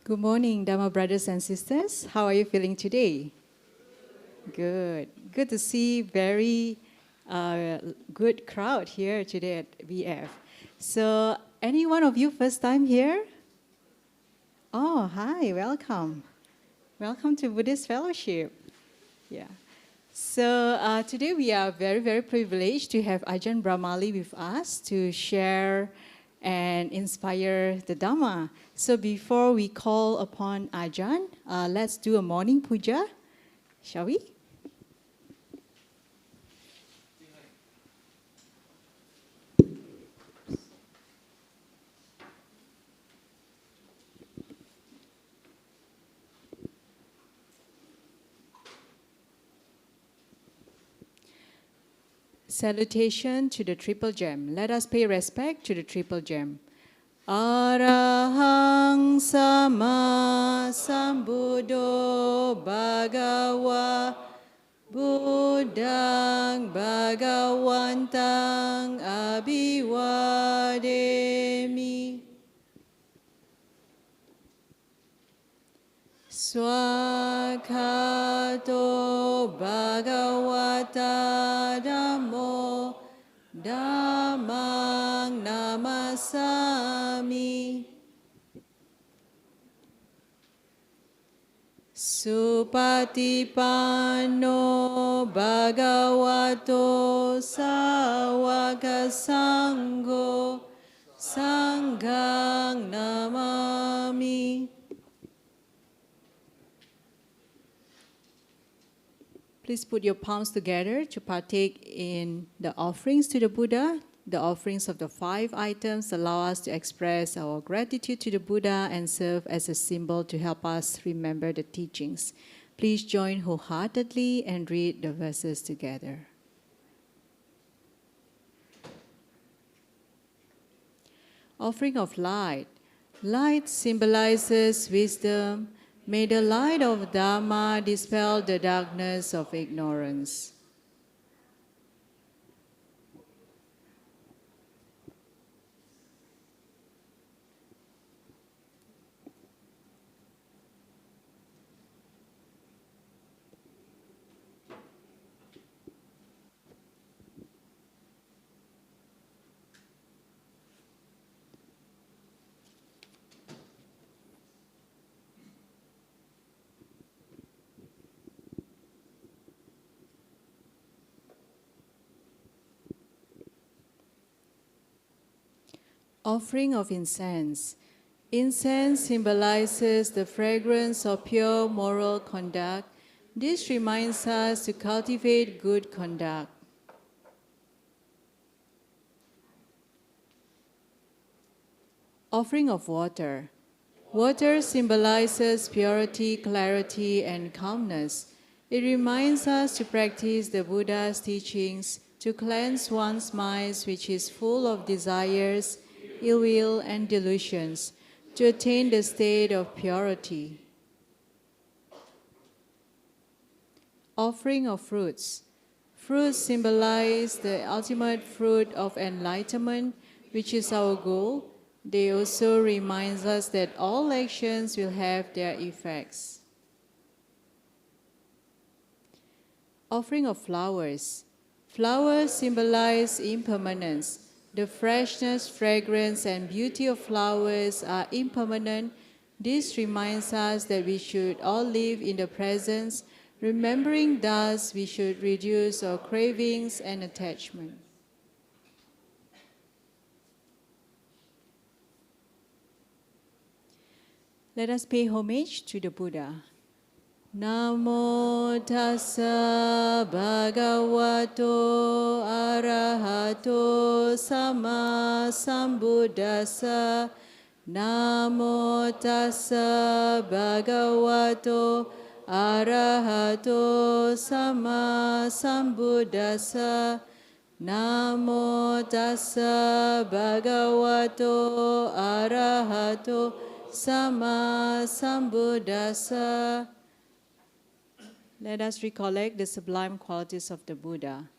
Good morning, Dhamma brothers and sisters. How are you feeling today? Good. Good to see very good crowd here today at VF. So, any one of you first time here? Oh, hi, welcome. Welcome to Buddhist Fellowship. Yeah. So today we are very, very privileged to have Ajahn Brahmali with us to share and inspire the Dhamma. So before we call upon Ajahn, let's do a morning puja, shall we? Salutation to the Triple Gem. Let us pay respect to the Triple Gem. Arahang Sama Sambuddho Bhagava Buddhang Bhagavantang Abhivademi Swakato Bhagavata Dhammo Dhammang Namasami Supatipanno Bhagavato Sāvaka Sangho Sanghang Namami. Please put your palms together to partake in the offerings to the Buddha. The offerings of the 5 items allow us to express our gratitude to the Buddha and serve as a symbol to help us remember the teachings. Please join wholeheartedly and read the verses together. Offering of light. Light symbolizes wisdom. May the light of Dhamma dispel the darkness of ignorance. Offering of incense. Incense symbolizes the fragrance of pure moral conduct. This reminds us to cultivate good conduct. Offering of water. Water symbolizes purity, clarity, and calmness. It reminds us to practice the Buddha's teachings to cleanse one's mind, which is full of desires, ill will, and delusions, to attain the state of purity. Offering of fruits. Fruits symbolize the ultimate fruit of enlightenment, which is our goal. They also remind us that all actions will have their effects. Offering of flowers. Flowers symbolize impermanence. The freshness, fragrance, and beauty of flowers are impermanent. This reminds us that we should all live in the presence. Remembering thus, we should reduce our cravings and attachment. Let us pay homage to the Buddha. Namo tassa bhagavato arahato sama sambuddhassa. Namo tassa bhagavato arahato sama sambuddhassa. Namo tassa bhagavato arahato sama sambuddhassa. Let us recollect the sublime qualities of the Buddha.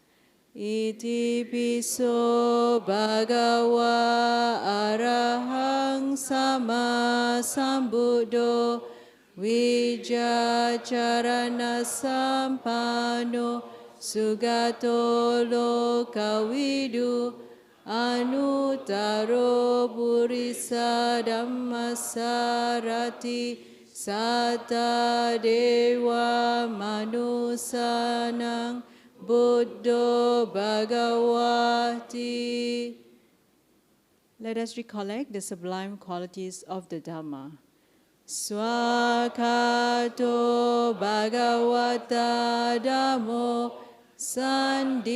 Iti piso bhagava arahang sama sambuddho vijacharana sampano sugato lokavidu anuttaro purisa dhammasarati satta dewa manusanang Buddho Bhagavati. Let us recollect the sublime qualities of the Dhamma. Swakato Bhagavata Dhammo Sanditiko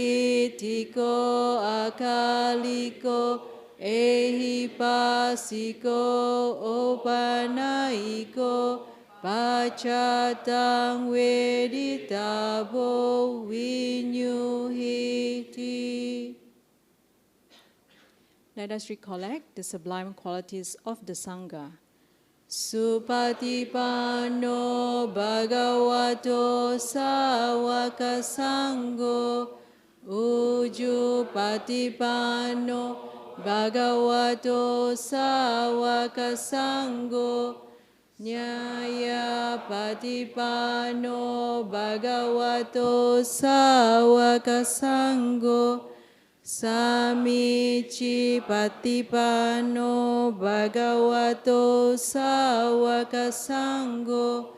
Akaliko Ehipasiko Opanaiko Pachatang veditabo vinyuhiti. Let us recollect the sublime qualities of the Sangha. Supatipanno bhagavato sāvaka sangho Ujupatipanno bhagavato sāvaka sangho Nyaya patipano bhagavato sāvaka sangho Samici patipano bhagavato sāvaka sangho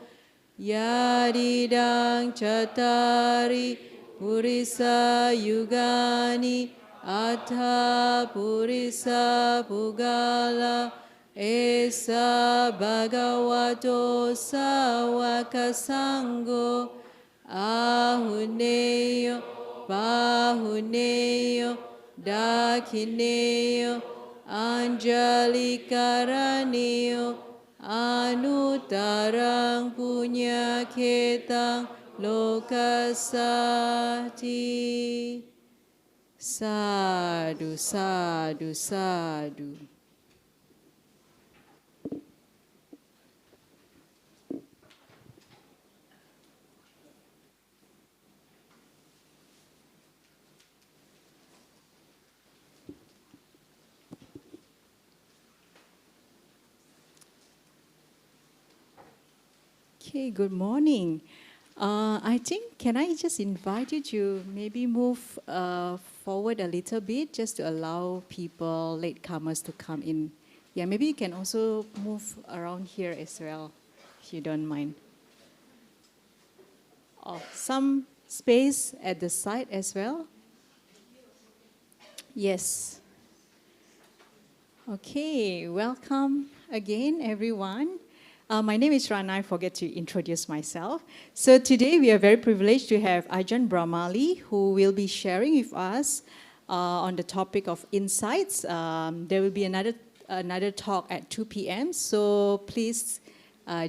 Yadidang cattari purisa yugani Atha purisa pugala Esa bhagavato sāvaka sangho Ahuneyo, Bahuneyo, Dakhineyo, Anjalikaraneo, Anuttarang punya ketang lokasati. Sadhu, sadhu, sadhu. Okay, good morning. I think, can I just invite you to maybe move forward a little bit just to allow people, latecomers, to come in. Yeah, maybe you can also move around here as well, if you don't mind. Oh, some space at the side as well. Yes. Okay, welcome again, everyone. My name is Rana. I forget to introduce myself. So today we are very privileged to have Ajahn Brahmali, who will be sharing with us on the topic of insights. There will be another talk at 2 p.m. So please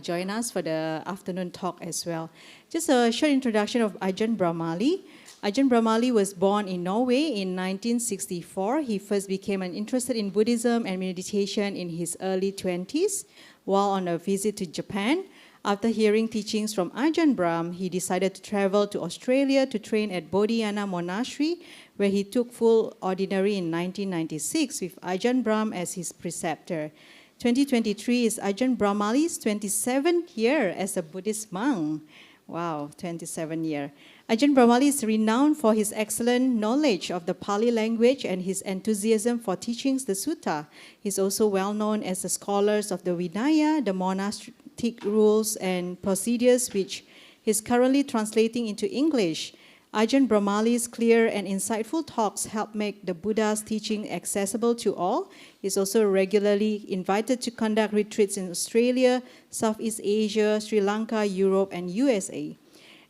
join us for the afternoon talk as well. Just a short introduction of Ajahn Brahmali. Ajahn Brahmali was born in Norway in 1964. He first became interested in Buddhism and meditation in his early 20s. While on a visit to Japan, after hearing teachings from Ajahn Brahm, he decided to travel to Australia to train at Bodhiana Monastery, where he took full ordinary in 1996 with Ajahn Brahm as his preceptor. 2023 is Ajahn Brahmali's 27th year as a Buddhist monk. Wow, 27 year. Ajahn Brahmali is renowned for his excellent knowledge of the Pali language and his enthusiasm for teaching the Sutta. He's also well known as a scholar of the Vinaya, the monastic rules and procedures, which he's currently translating into English. Ajahn Brahmali's clear and insightful talks help make the Buddha's teaching accessible to all. He's also regularly invited to conduct retreats in Australia, Southeast Asia, Sri Lanka, Europe, and USA.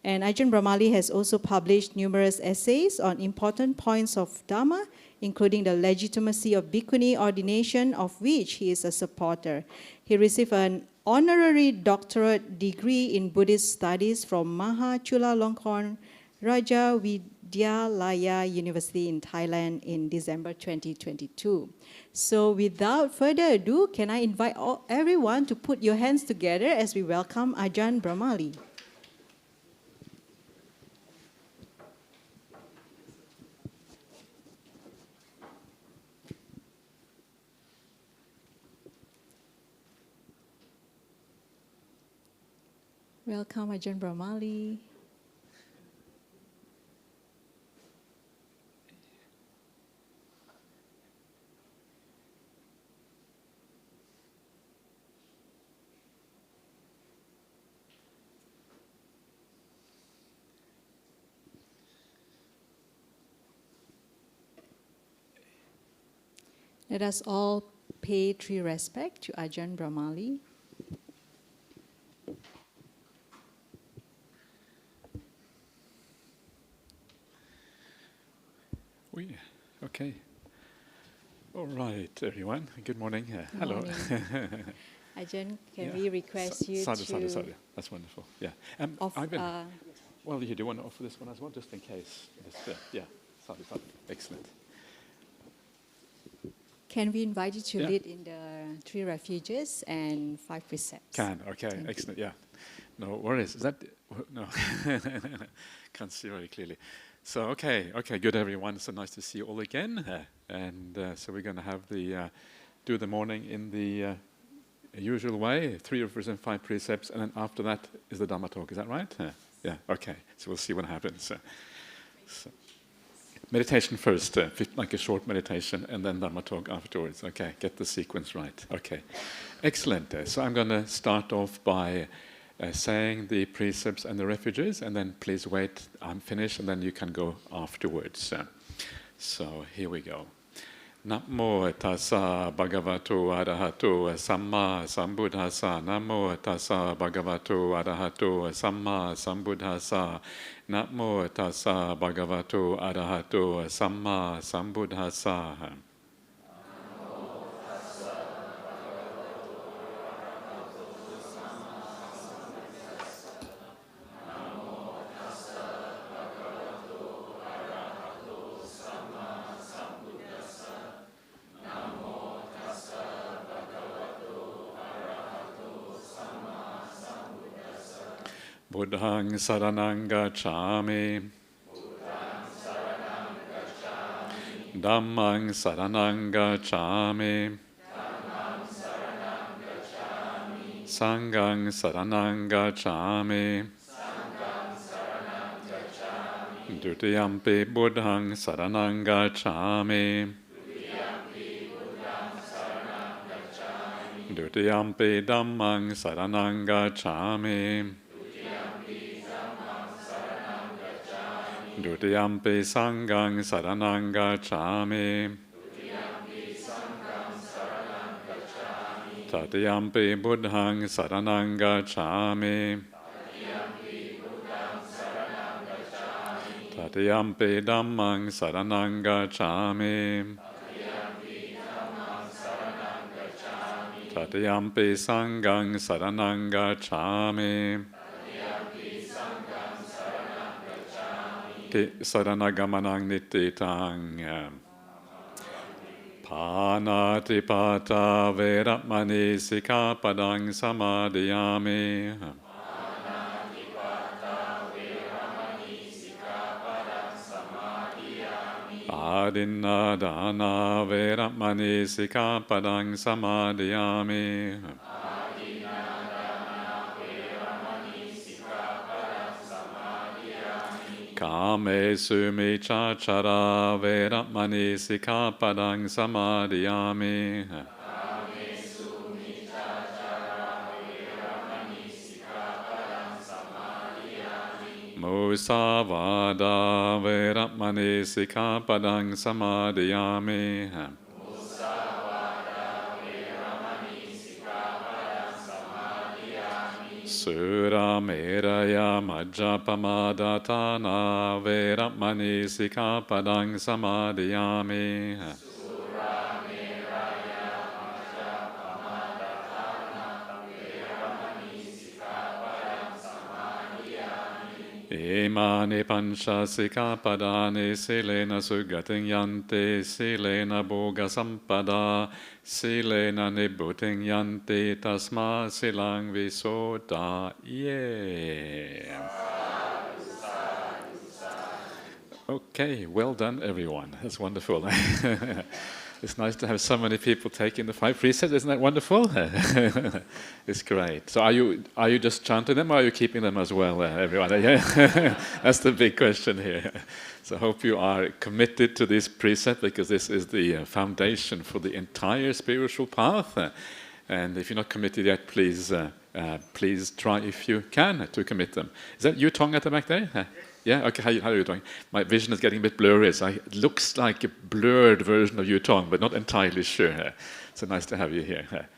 And Ajahn Brahmali has also published numerous essays on important points of Dhamma, including the legitimacy of bhikkhuni ordination, of which he is a supporter. He received an honorary doctorate degree in Buddhist studies from Maha Chulalongkorn Raja Vidyalaya University in Thailand in December 2022. So without further ado, can I invite everyone to put your hands together as we welcome Ajahn Brahmali. Welcome, Ajahn Brahmali. Let us all pay true respect to Ajahn Brahmali. Okay. All right, everyone. Good morning. Hello. Morning. Ajahn, can we request you to... Sorry. That's wonderful. Yeah. Well, you do want to offer this one as well, just in case. Yeah. Sorry. Excellent. Can we invite you to lead in the 3 refuges and 5 precepts? Okay. Thank Excellent. You. Yeah. No worries. Is that... No. Can't see very clearly. So, okay, good everyone. So nice to see you all again. So we're going to have do the morning in the usual way, 3 refuges and 5 precepts, and then after that is the Dhamma talk. Is that right? Yeah, okay. So we'll see what happens. So meditation first, like a short meditation, and then Dhamma talk afterwards. Okay, get the sequence right. Okay, excellent. So I'm going to start off by saying the precepts and the refuges, and then please wait, I'm finished, and then you can go afterwards. So here we go. Namo tassa bhagavato arahato samma sambuddhassa. Namo tassa bhagavato arahato samma sambuddhassa. Namo tassa bhagavato arahato samma sambuddhassa. Buddhaṃ saraṇaṃ gacchāmi. Dhammaṃ saraṇaṃ gacchāmi. Sanghaṃ saraṇaṃ gacchāmi. Dutiyampi buddhaṃ saraṇaṃ gacchāmi. Dutiyampi dhammaṃ saraṇaṃ gacchāmi. Dutiyampi sanghaṃ saraṇaṃ gacchāmi. Tatiyampi buddhaṃ saraṇaṃ gacchāmi. Tatiyampi dhammaṃ saraṇaṃ gacchāmi. Tatiyampi sanghaṃ saraṇaṃ gacchāmi. Saranagamaṇaṃ nittitaṃ. Pānātipātā vērapmani sikāpadaṃ samadhiyāmi. Ādinādānā vērapmani sikāpadaṃ samadhiyāmi. Kāmesu miccācara vērapmani sikāpadaṃ samadhiyāmi. Musāvādā vērapmani sikāpadaṃ samadhiyāmi. Sūrameraya majjapamādātāna vērapmani sikāpadaṃ samadhiyāmi. Imāni pancha sikāpadāni silena sugatiṃ yanti silena bhoga sampada silena nibbutiṃ yanti tasmā silaṃ visodā. Yeah. Okay, well done everyone. That's wonderful. It's nice to have so many people taking the 5 precepts. Isn't that wonderful? It's great. So are you just chanting them, or are you keeping them as well, everyone? Yeah? That's the big question here. So I hope you are committed to this precept, because this is the foundation for the entire spiritual path. And if you're not committed yet, please try, if you can, to commit them. Is that you, Tong, at the back there? Yeah, okay, how are you doing? My vision is getting a bit blurry, so it looks like a blurred version of you, Tong, but not entirely sure. So nice to have you here.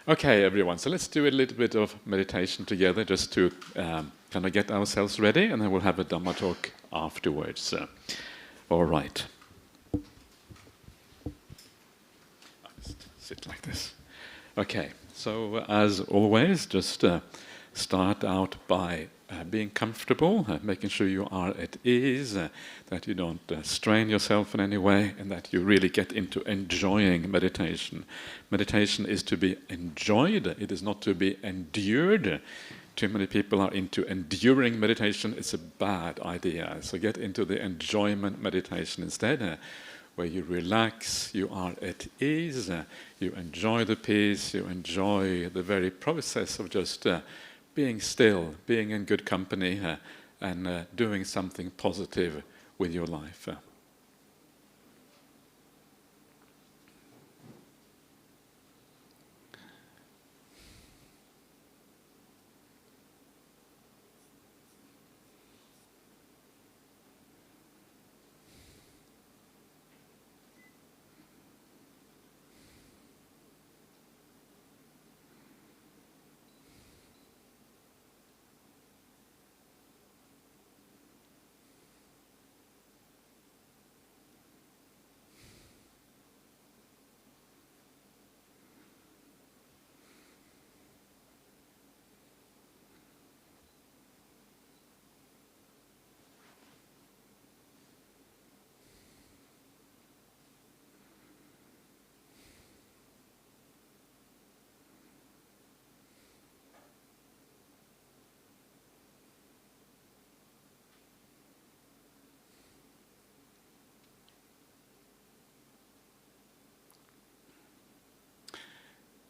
Okay, everyone, so let's do a little bit of meditation together, just to kind of get ourselves ready, and then we'll have a Dhamma talk afterwards. All right. I'll just sit like this. Okay, so as always, just start out by being comfortable, making sure you are at ease, that you don't strain yourself in any way, and that you really get into enjoying meditation. Meditation is to be enjoyed, it is not to be endured. Too many people are into enduring meditation. It's a bad idea. So get into the enjoyment meditation instead, where you relax, you are at ease, you enjoy the peace, you enjoy the very process of just being still, being in good company, and doing something positive with your life.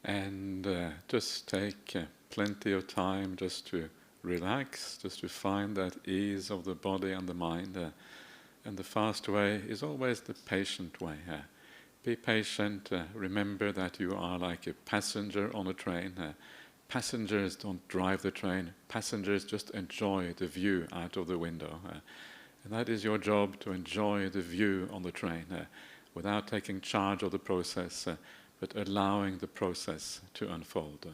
And just take plenty of time just to relax, just to find that ease of the body and the mind. And the fast way is always the patient way. Be patient, remember that you are like a passenger on a train. Passengers don't drive the train, passengers just enjoy the view out of the window. And that is your job, to enjoy the view on the train, without taking charge of the process, but allowing the process to unfold.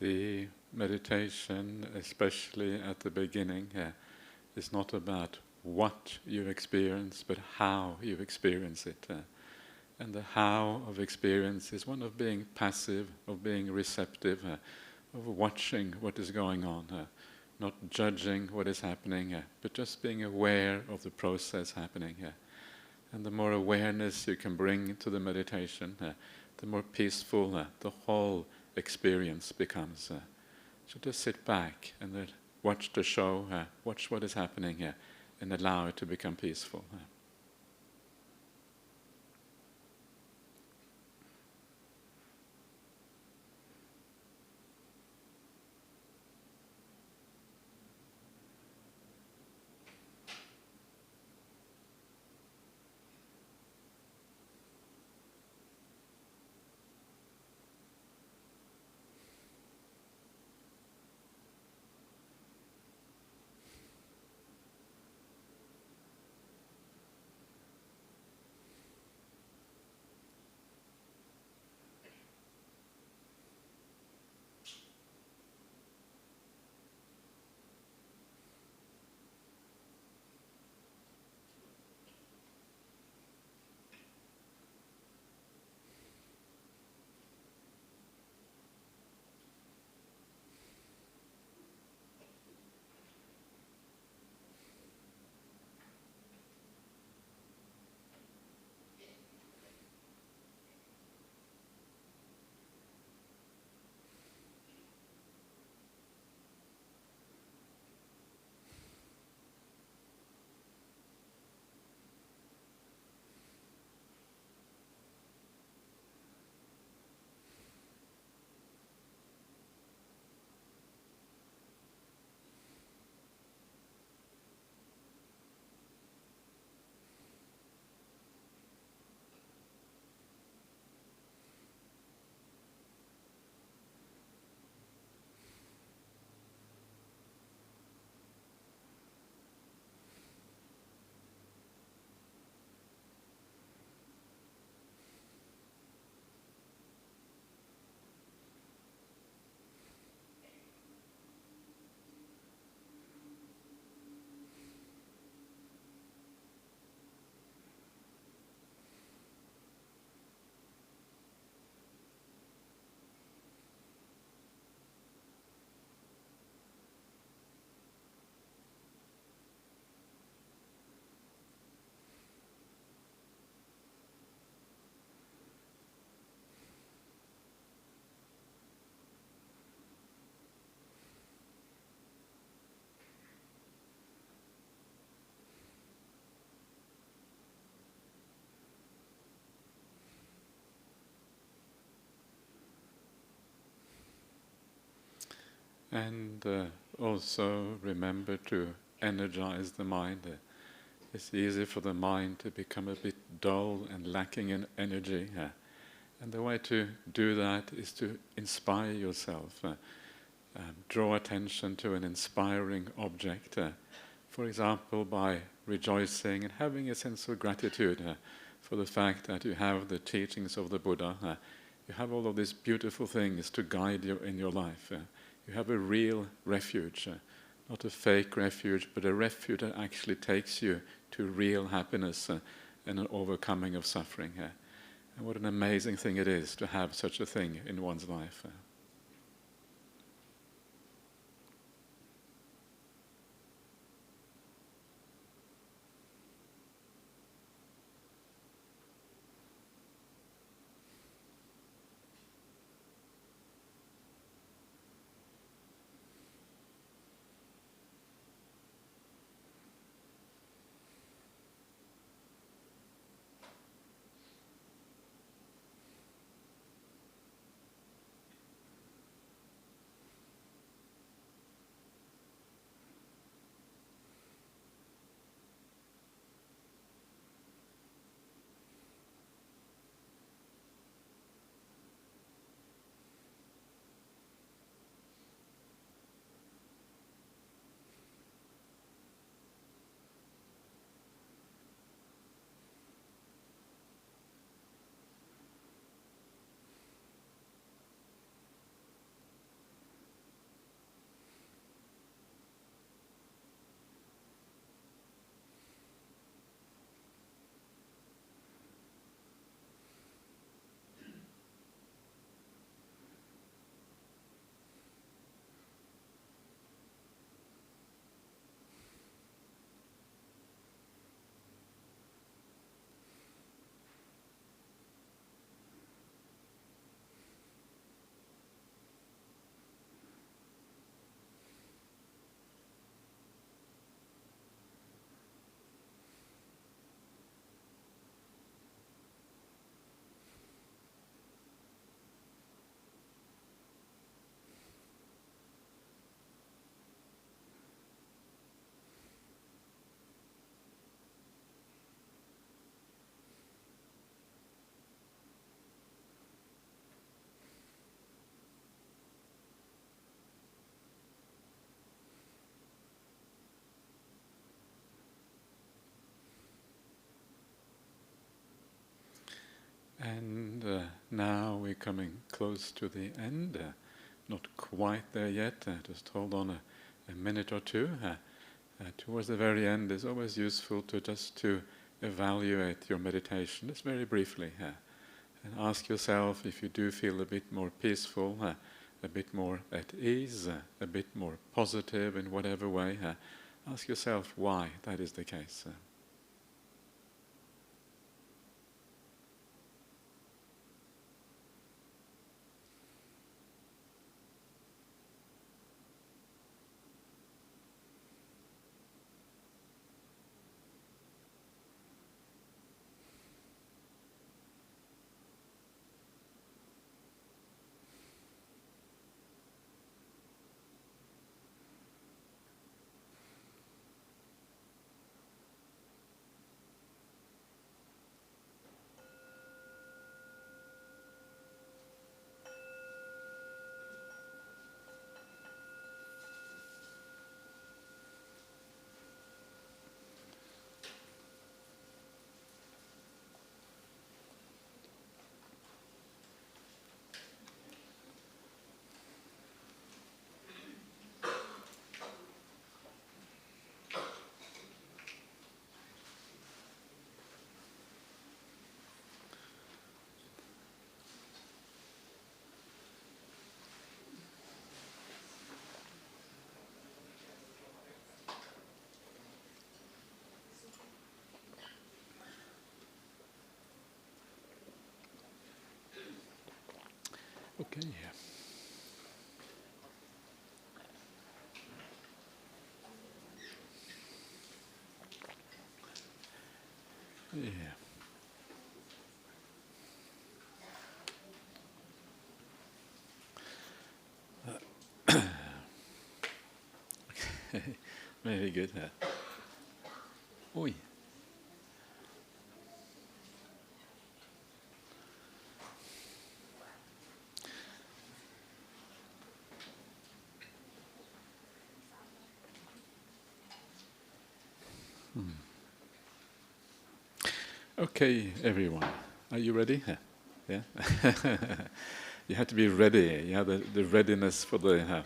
the meditation, especially at the beginning, is not about what you experience, but how you experience it. And the how of experience is one of being passive, of being receptive, of watching what is going on, not judging what is happening, but just being aware of the process happening. And the more awareness you can bring to the meditation, the more peaceful the whole experience becomes. So just sit back and then watch the show, watch what is happening, and allow it to become peaceful. And also remember to energize the mind. It's easy for the mind to become a bit dull and lacking in energy. And the way to do that is to inspire yourself. Draw attention to an inspiring object. For example, by rejoicing and having a sense of gratitude for the fact that you have the teachings of the Buddha. You have all of these beautiful things to guide you in your life. You have a real refuge, not a fake refuge, but a refuge that actually takes you to real happiness and an overcoming of suffering. And what an amazing thing it is to have such a thing in one's life. And now we're coming close to the end. Not quite there yet. Just hold on a minute or two. Towards the very end, it's always useful to evaluate your meditation, just very briefly, and ask yourself if you do feel a bit more peaceful, a bit more at ease, a bit more positive in whatever way. Ask yourself why that is the case. Okay. Yeah. Very good. Oi. Okay, everyone, are you ready? Yeah. You have to be ready. You have the readiness for the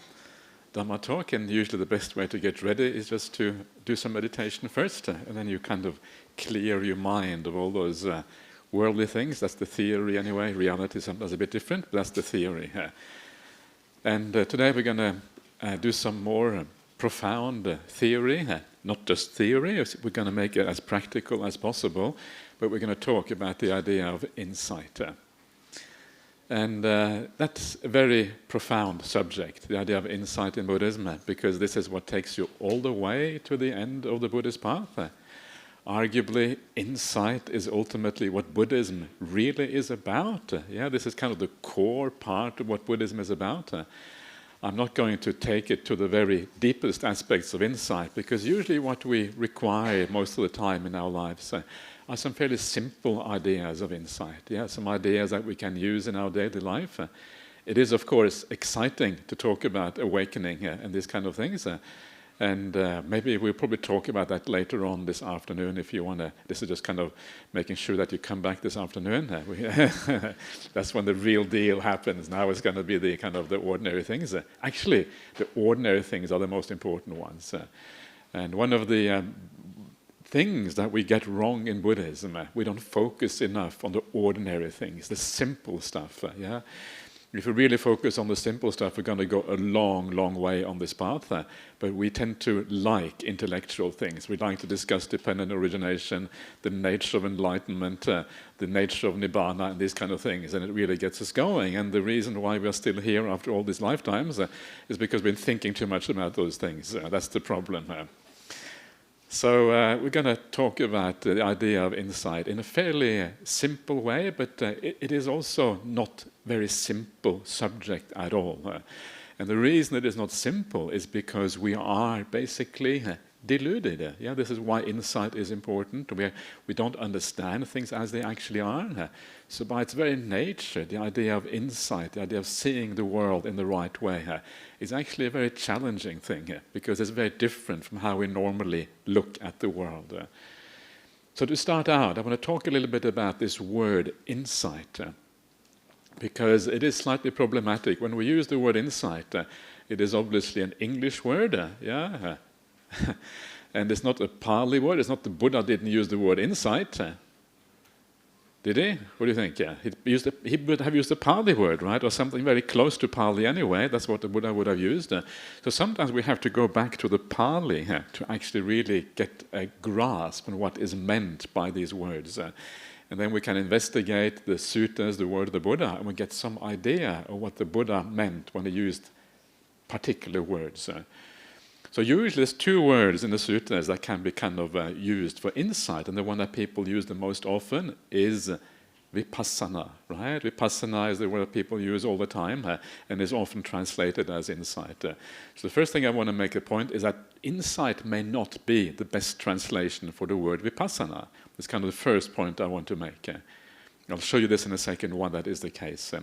Dhamma talk, and usually the best way to get ready is just to do some meditation first, and then you kind of clear your mind of all those worldly things. That's the theory anyway. Reality is sometimes a bit different, but that's the theory. And today we're going to do some more profound theory, not just theory. We're going to make it as practical as possible, but we're going to talk about the idea of insight. And that's a very profound subject, the idea of insight in Buddhism, because this is what takes you all the way to the end of the Buddhist path. Arguably, insight is ultimately what Buddhism really is about. This is kind of the core part of what Buddhism is about. I'm not going to take it to the very deepest aspects of insight, because usually what we require most of the time in our lives are some fairly simple ideas of insight, some ideas that we can use in our daily life. It is, of course, exciting to talk about awakening and these kind of things. And maybe we'll probably talk about that later on this afternoon if you want to. This is just kind of making sure that you come back this afternoon. That's when the real deal happens. Now it's going to be the kind of the ordinary things. Actually, the ordinary things are the most important ones. And one of the things that we get wrong in Buddhism, we don't focus enough on the ordinary things, the simple stuff. If we really focus on the simple stuff, we're going to go a long, long way on this path. But we tend to like intellectual things. We like to discuss dependent origination, the nature of enlightenment, the nature of nibbana, and these kind of things. And it really gets us going. And the reason why we are still here after all these lifetimes is because we've been thinking too much about those things. That's the problem. So we're going to talk about the idea of insight in a fairly simple way, but it is also not very simple subject at all. And the reason it is not simple is because we are basically deluded. This is why insight is important. We don't understand things as they actually are. So by its very nature, the idea of insight, the idea of seeing the world in the right way, is actually a very challenging thing, because it's very different from how we normally look at the world. So to start out, I want to talk a little bit about this word insight, because it is slightly problematic. When we use the word insight, it is obviously an English word, and it's not a Pali word. It's not the Buddha didn't use the word insight. Did he? What do you think? Yeah, he would have used a Pali word, right? Or something very close to Pali anyway. That's what the Buddha would have used. So sometimes we have to go back to the Pali to actually really get a grasp on what is meant by these words. And then we can investigate the suttas, the word of the Buddha, and we get some idea of what the Buddha meant when he used particular words. So usually there's two words in the suttas that can be kind of used for insight, and the one that people use the most often is Vipassana, right? Vipassana is the word people use all the time and is often translated as insight. So the first thing I want to make a point is that insight may not be the best translation for the word Vipassana. That's kind of the first point I want to make. I'll show you this in a second why that is the case.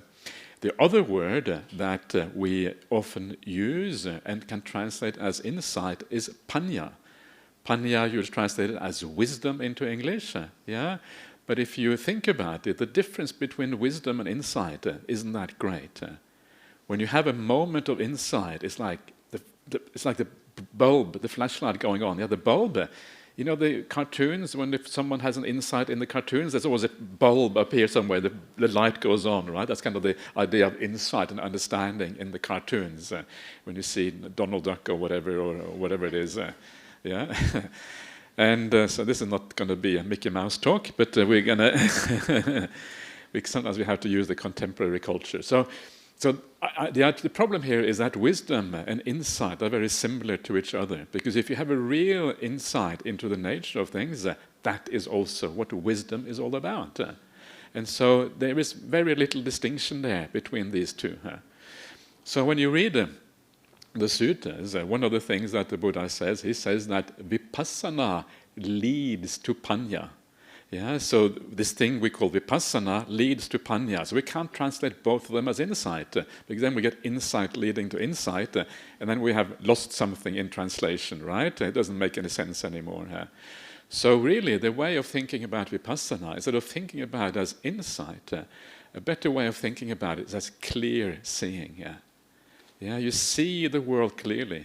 The other word that we often use and can translate as insight is panya. Panya you translate it as wisdom into English, yeah? But if you think about it, the difference between wisdom and insight isn't that great. When you have a moment of insight, it's like the bulb, the flashlight going on. Yeah, the bulb. You know the cartoons, when if someone has an insight in the cartoons, there's always a bulb up here somewhere, the light goes on, right? That's kind of the idea of insight and understanding in the cartoons. When you see Donald Duck or whatever it is. Yeah. And so this is not going to be a Mickey Mouse talk, but we're going to... sometimes we have to use the contemporary culture. So the problem here is that wisdom and insight are very similar to each other, because if you have a real insight into the nature of things, that is also what wisdom is all about. And so there is very little distinction there between these two. So when you read the suttas, one of the things that the Buddha says, he says that Vipassana leads to Panya. Yeah, so this thing we call Vipassana leads to Panya. So we can't translate both of them as insight, because then we get insight leading to insight, and then we have lost something in translation, right? It doesn't make any sense anymore. So really, the way of thinking about Vipassana, instead of thinking about it as insight, a better way of thinking about it is as clear seeing. Yeah, you see the world clearly,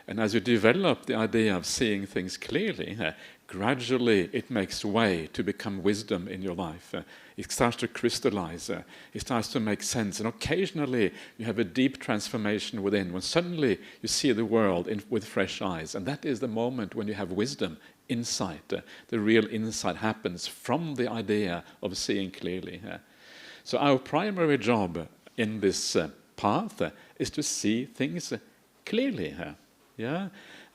and as you develop the idea of seeing things clearly, gradually it makes way to become wisdom in your life. It starts to crystallize, it starts to make sense, and occasionally you have a deep transformation within, when suddenly you see the world with fresh eyes, and that is the moment when you have wisdom, insight. The real insight happens from the idea of seeing clearly. So our primary job in this path is to see things clearly. Yeah,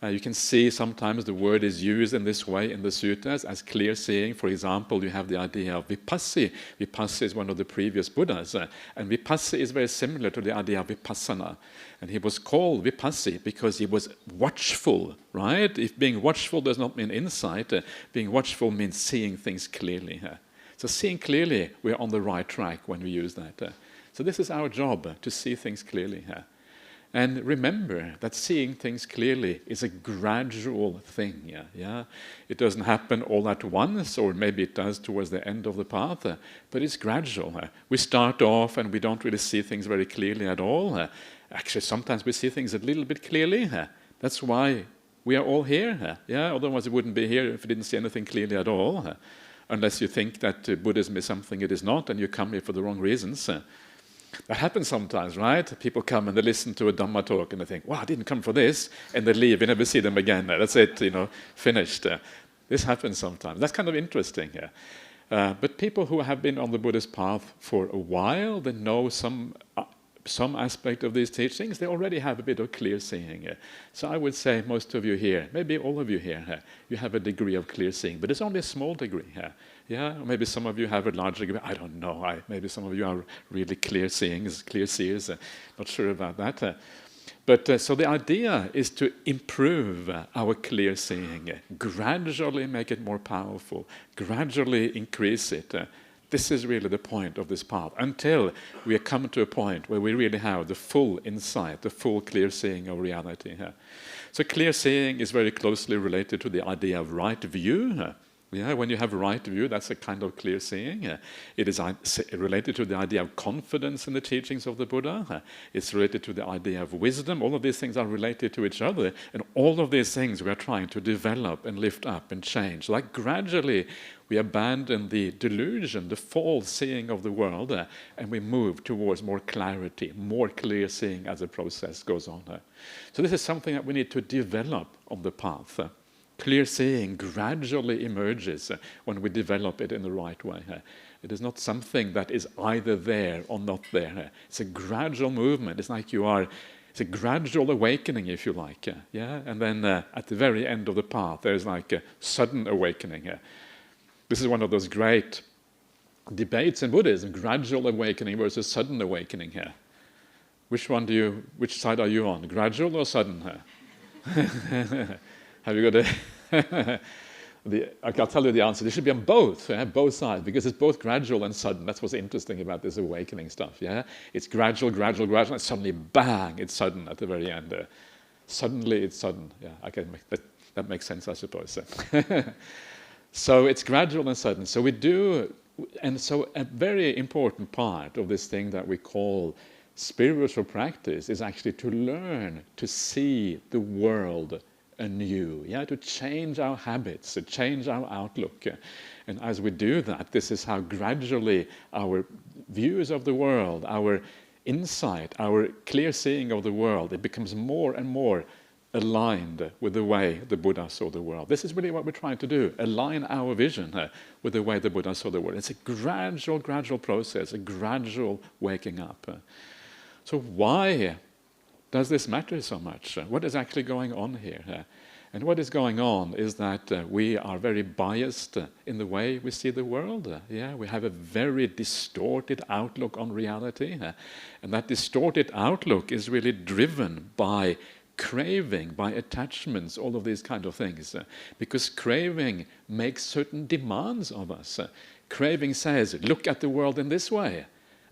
you can see sometimes the word is used in this way in the suttas as clear seeing. For example, you have the idea of vipassi. Vipassi is one of the previous Buddhas, and vipassi is very similar to the idea of vipassana. And he was called vipassi because he was watchful, right? If being watchful does not mean insight, being watchful means seeing things clearly. So seeing clearly, we're on the right track when we use that. So this is our job, to see things clearly. And remember that seeing things clearly is a gradual thing. Yeah? It doesn't happen all at once, or maybe it does towards the end of the path, but it's gradual. We start off and we don't really see things very clearly at all. Actually, sometimes we see things a little bit clearly. That's why we are all here. Yeah? Otherwise, we wouldn't be here if we didn't see anything clearly at all. Unless you think that Buddhism is something it is not, and you come here for the wrong reasons. That happens sometimes, right? People come and they listen to a Dhamma talk and they think, wow, I didn't come for this, and they leave, you never see them again. That's it, finished. This happens sometimes. That's kind of interesting. But people who have been on the Buddhist path for a while, they know some aspect of these teachings, they already have a bit of clear seeing. So I would say most of you here, maybe all of you here, you have a degree of clear seeing, but it's only a small degree. Yeah, or maybe some of you have a larger degree. I don't know. Maybe some of you are really clear seers. Not sure about that. But so the idea is to improve our clear seeing, gradually make it more powerful, gradually increase it. This is really the point of this path, until we come to a point where we really have the full insight, the full clear seeing of reality. So clear seeing is very closely related to the idea of right view. Yeah, when you have right view, that's a kind of clear seeing. It is related to the idea of confidence in the teachings of the Buddha. It's related to the idea of wisdom. All of these things are related to each other. And all of these things we are trying to develop and lift up and change. Like gradually we abandon the delusion, the false seeing of the world, and we move towards more clarity, more clear seeing as the process goes on. So this is something that we need to develop on the path. Clear seeing gradually emerges when we develop it in the right way. It is not something that is either there or not there. It's a gradual movement. It's like it's a gradual awakening, if you like. Yeah, and then at the very end of the path, there's like a sudden awakening. This is one of those great debates in Buddhism: gradual awakening versus sudden awakening. Here, which side are you on? Gradual or sudden? Have you got I'll tell you the answer. They should be on both, both sides, because it's both gradual and sudden. That's what's interesting about this awakening stuff. Yeah, it's gradual, and suddenly, bang! It's sudden at the very end. Suddenly, it's sudden. Yeah, okay, that makes sense, I suppose. So it's gradual and sudden. So we do, and so a very important part of this thing that we call spiritual practice is actually to learn to see the world anew, to change our habits, to change our outlook. And as we do that, this is how gradually our views of the world, our insight, our clear seeing of the world, it becomes more and more aligned with the way the Buddha saw the world. This is really what we're trying to do, align our vision with the way the Buddha saw the world. It's a gradual process, a gradual waking up. So why does this matter so much? What is actually going on here? And what is going on is that we are very biased in the way we see the world. We have a very distorted outlook on reality. And that distorted outlook is really driven by craving, by attachments, all of these kind of things. Because craving makes certain demands of us. Craving says, look at the world in this way.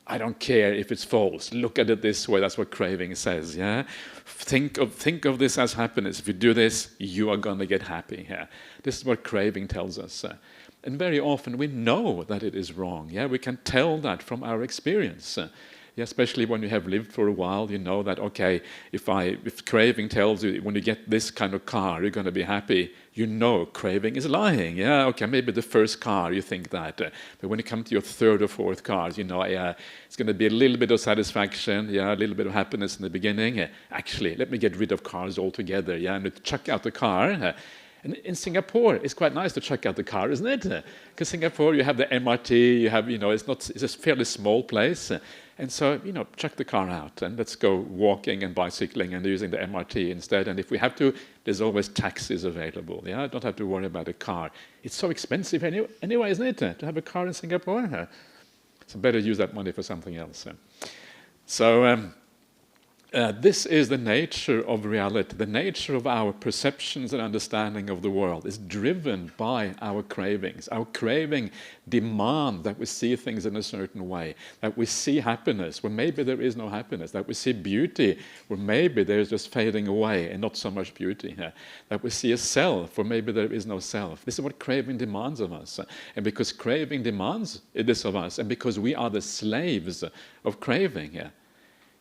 I don't care if it's false. Look at it this way. That's what craving says. Yeah, think of this as happiness. If you do this, you are going to get happy. Yeah, this is what craving tells us. And very often we know that it is wrong. Yeah, we can tell that from our experience. Especially when you have lived for a while, you know that, okay, if craving tells you when you get this kind of car, you're going to be happy, you know craving is lying. Yeah, okay, maybe the first car, you think that. But when you come to your third or fourth car, you know, it's going to be a little bit of satisfaction, a little bit of happiness in the beginning. Actually, let me get rid of cars altogether, and chuck out the car. And in Singapore, it's quite nice to check out the car, isn't it? Because Singapore, you have the MRT, you have, it's a fairly small place. And so, check the car out and let's go walking and bicycling and using the MRT instead. And if we have to, there's always taxis available. I don't have to worry about a car. It's so expensive anyway, isn't it, to have a car in Singapore? So better use that money for something else. So this is the nature of reality. The nature of our perceptions and understanding of the world is driven by our cravings. Our craving demand that we see things in a certain way, that we see happiness where maybe there is no happiness, that we see beauty where maybe there's just fading away and not so much beauty, that we see a self where maybe there is no self. This is what craving demands of us. And because craving demands this of us, and because we are the slaves of craving,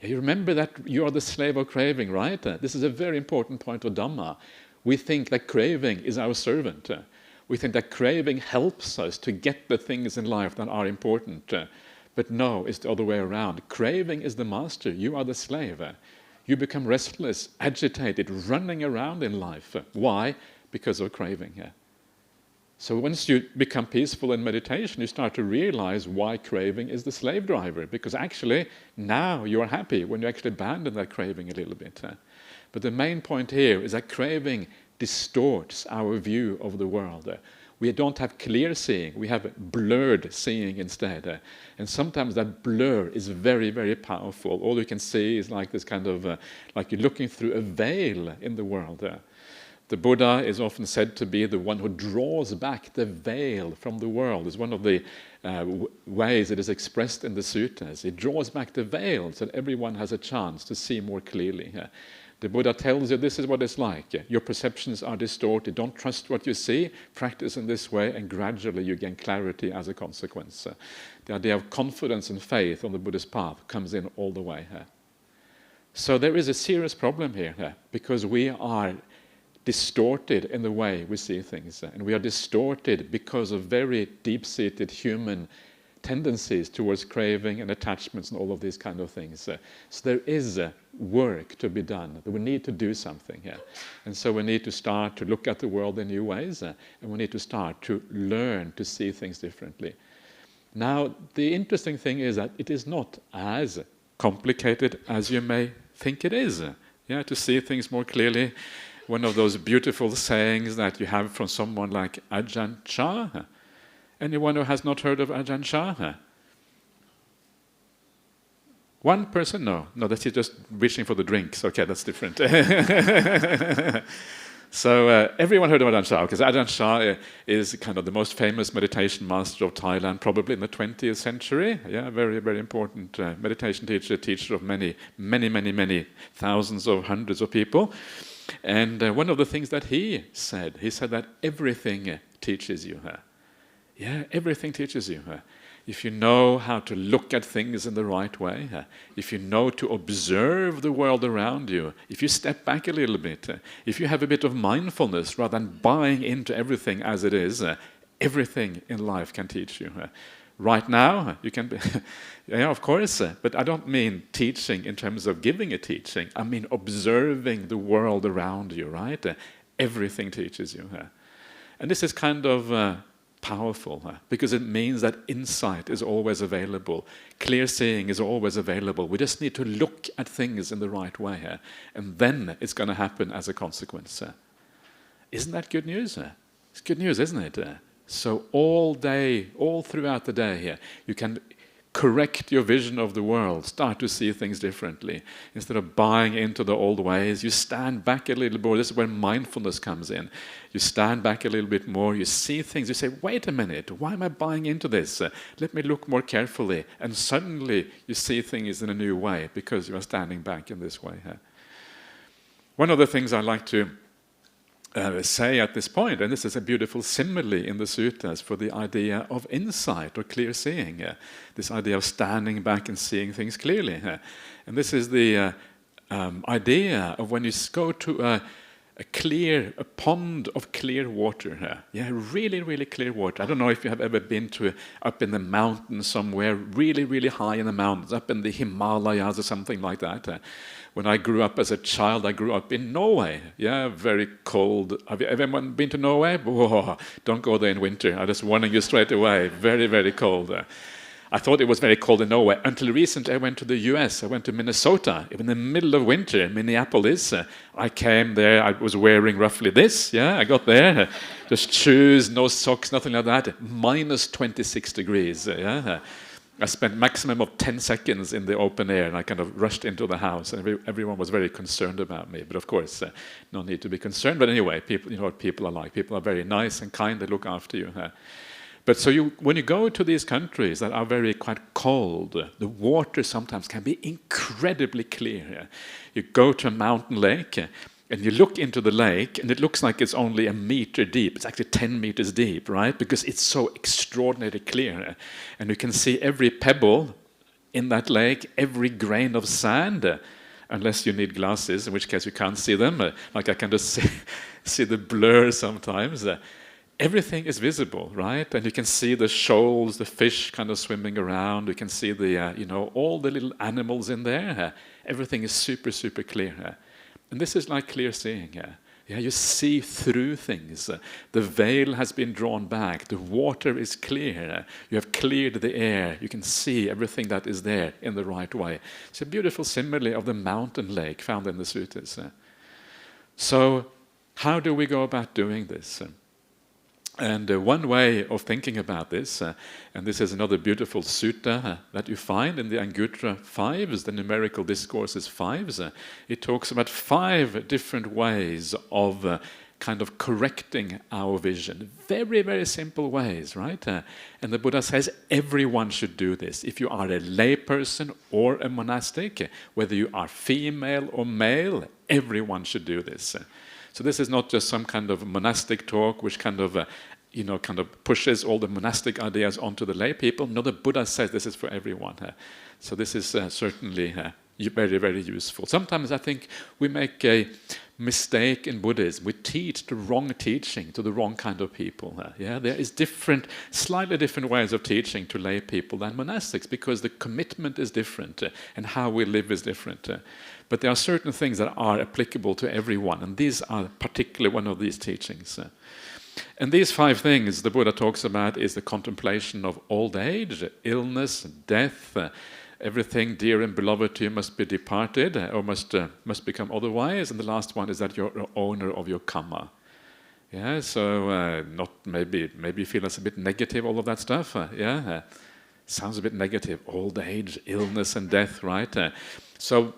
you remember that you are the slave of craving, right? This is a very important point of Dhamma. We think that craving is our servant. We think that craving helps us to get the things in life that are important. But no, it's the other way around. Craving is the master. You are the slave. You become restless, agitated, running around in life. Why? Because of craving. So once you become peaceful in meditation, you start to realize why craving is the slave driver, because actually now you're happy when you actually abandon that craving a little bit. But the main point here is that craving distorts our view of the world. We don't have clear seeing, we have blurred seeing instead. And sometimes that blur is very, very powerful. All you can see is like this kind of, like you're looking through a veil in the world. The Buddha is often said to be the one who draws back the veil from the world. It's one of the ways it is expressed in the suttas. It draws back the veil so that everyone has a chance to see more clearly. The Buddha tells you this is what it's like. Your perceptions are distorted. Don't trust what you see. Practice in this way, and gradually you gain clarity as a consequence. The idea of confidence and faith on the Buddhist path comes in all the way. So there is a serious problem here, because we are distorted in the way we see things. And we are distorted because of very deep-seated human tendencies towards craving and attachments and all of these kind of things. So there is work to be done. We need to do something here. And so we need to start to look at the world in new ways, and we need to start to learn to see things differently. Now, the interesting thing is that it is not as complicated as you may think it is. To see things more clearly. One of those beautiful sayings that you have from someone like Ajahn Chah. Anyone who has not heard of Ajahn Chah? One person? No, that's just reaching for the drinks. Okay, that's different. So everyone heard of Ajahn Chah, because Ajahn Chah is kind of the most famous meditation master of Thailand, probably in the 20th century. Very, very important meditation teacher of many thousands or hundreds of people. And one of the things that he said that everything teaches you. Everything teaches you. If you know how to look at things in the right way, if you know to observe the world around you, if you step back a little bit, if you have a bit of mindfulness rather than buying into everything as it is, everything in life can teach you. Right now, you can be, of course, but I don't mean teaching in terms of giving a teaching. I mean observing the world around you, right? Everything teaches you. And this is kind of powerful, because it means that insight is always available. Clear seeing is always available. We just need to look at things in the right way, and then it's going to happen as a consequence. Isn't that good news? It's good news, isn't it? So all day, all throughout the day, you can correct your vision of the world, start to see things differently. Instead of buying into the old ways, you stand back a little more. This is where mindfulness comes in. You stand back a little bit more, you see things, you say, wait a minute, why am I buying into this? Let me look more carefully. And suddenly you see things in a new way because you are standing back in this way. One of the things I like to say at this point, and this is a beautiful simile in the Suttas for the idea of insight or clear seeing, this idea of standing back and seeing things clearly. And this is the idea of when you go to a pond of clear water. Really, really clear water. I don't know if you have ever been up in the mountains somewhere, really, really high in the mountains, up in the Himalayas or something like that. When I grew up as a child, I grew up in Norway. Very cold. Have you ever been to Norway? Whoa, don't go there in winter. I'm just warning you straight away. Very, very cold. I thought it was very cold in Norway until recently I went to the US. I went to Minnesota in the middle of winter, Minneapolis. I came there, I was wearing roughly this. I got there. Just shoes, no socks, nothing like that. Minus 26 degrees. I spent maximum of 10 seconds in the open air, and I kind of rushed into the house, and everyone was very concerned about me. But of course, no need to be concerned. But anyway, people, you know what people are like. People are very nice and kind. They look after you. But so when you go to these countries that are very quite cold, the water sometimes can be incredibly clear. You go to a mountain lake, and you look into the lake, and it looks like it's only 1 meter deep. It's actually 10 meters deep, right? Because it's so extraordinarily clear. And you can see every pebble in that lake, every grain of sand, unless you need glasses, in which case you can't see them. Like I can just see the blur sometimes. Everything is visible, right? And you can see the shoals, the fish kind of swimming around. You can see the, all the little animals in there. Everything is super, super clear. And this is like clear seeing. You see through things. The veil has been drawn back. The water is clear. You have cleared the air. You can see everything that is there in the right way. It's a beautiful simile of the mountain lake found in the Suttas. So how do we go about doing this? And one way of thinking about this, and this is another beautiful sutta that you find in the Anguttara 5s, the numerical discourses 5s. It talks about 5 different ways of kind of correcting our vision. Very, very simple ways, right? And the Buddha says everyone should do this. If you are a layperson or a monastic, whether you are female or male, everyone should do this. So this is not just some kind of monastic talk which kind of pushes all the monastic ideas onto the lay people. No, the Buddha says this is for everyone. So this is certainly very, very useful. Sometimes I think we make a mistake in Buddhism. We teach the wrong teaching to the wrong kind of people. There is slightly different ways of teaching to lay people than monastics, because the commitment is different and how we live is different. But there are certain things that are applicable to everyone, and these are particularly one of these teachings. And these 5 things the Buddha talks about is the contemplation of old age, illness, death, everything dear and beloved to you must be departed or must become otherwise. And the last one is that you're the owner of your karma. So not maybe you feel that's a bit negative, all of that stuff. Sounds a bit negative. Old age, illness, and death, right? So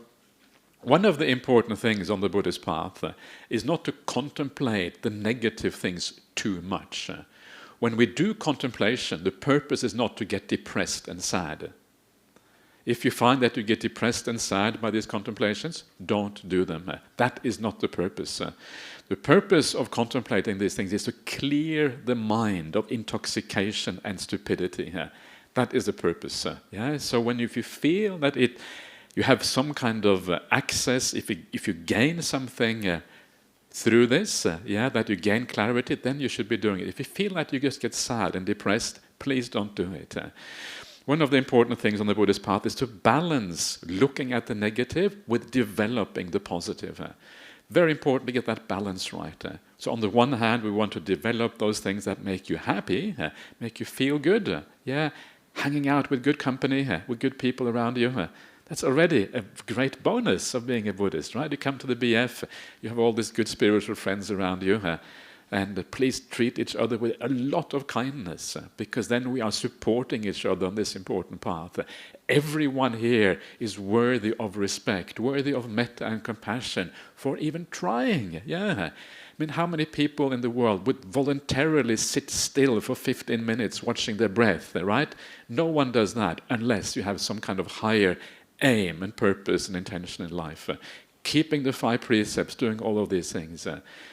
one of the important things on the Buddhist path is not to contemplate the negative things too much. When we do contemplation, the purpose is not to get depressed and sad. If you find that you get depressed and sad by these contemplations, don't do them. That is not the purpose. The purpose of contemplating these things is to clear the mind of intoxication and stupidity. That is the purpose. So if you feel that you have some kind of access, if you gain something through this, that you gain clarity, then you should be doing it. If you feel that you just get sad and depressed, please don't do it. One of the important things on the Buddhist path is to balance looking at the negative with developing the positive. Very important to get that balance right. So on the one hand, we want to develop those things that make you happy, make you feel good. Hanging out with good company, with good people around you. That's already a great bonus of being a Buddhist, right? You come to the BF, you have all these good spiritual friends around you, and please treat each other with a lot of kindness, because then we are supporting each other on this important path. Everyone here is worthy of respect, worthy of metta and compassion for even trying. I mean, how many people in the world would voluntarily sit still for 15 minutes watching their breath, right? No one does that unless you have some kind of higher aim and purpose and intention in life. Keeping the 5 precepts, doing all of these things.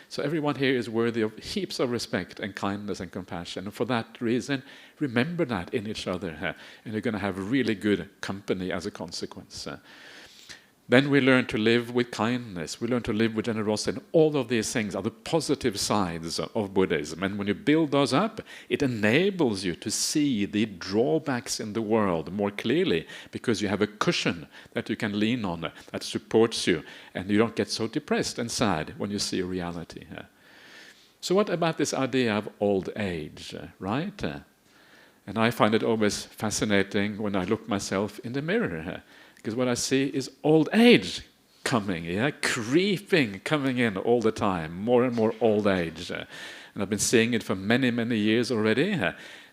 So everyone here is worthy of heaps of respect and kindness and compassion. And for that reason, remember that in each other. And you're going to have really good company as a consequence. Then we learn to live with kindness. We learn to live with generosity. And all of these things are the positive sides of Buddhism. And when you build those up, it enables you to see the drawbacks in the world more clearly, because you have a cushion that you can lean on that supports you. And you don't get so depressed and sad when you see reality. So what about this idea of old age, right? And I find it always fascinating when I look myself in the mirror. Because what I see is old age coming, creeping, coming in all the time, more and more old age. And I've been seeing it for many, many years already.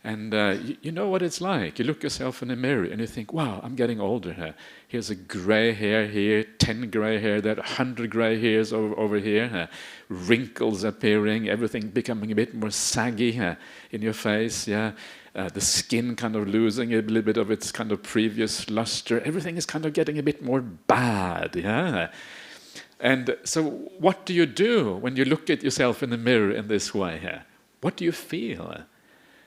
And you know what it's like. You look yourself in the mirror and you think, wow, I'm getting older. Here's a gray hair here, 10 gray hair there, 100 gray hairs over here, wrinkles appearing, everything becoming a bit more saggy in your face, the skin kind of losing a little bit of its kind of previous luster. Everything is kind of getting a bit more bad, And so what do you do when you look at yourself in the mirror in this way? What do you feel?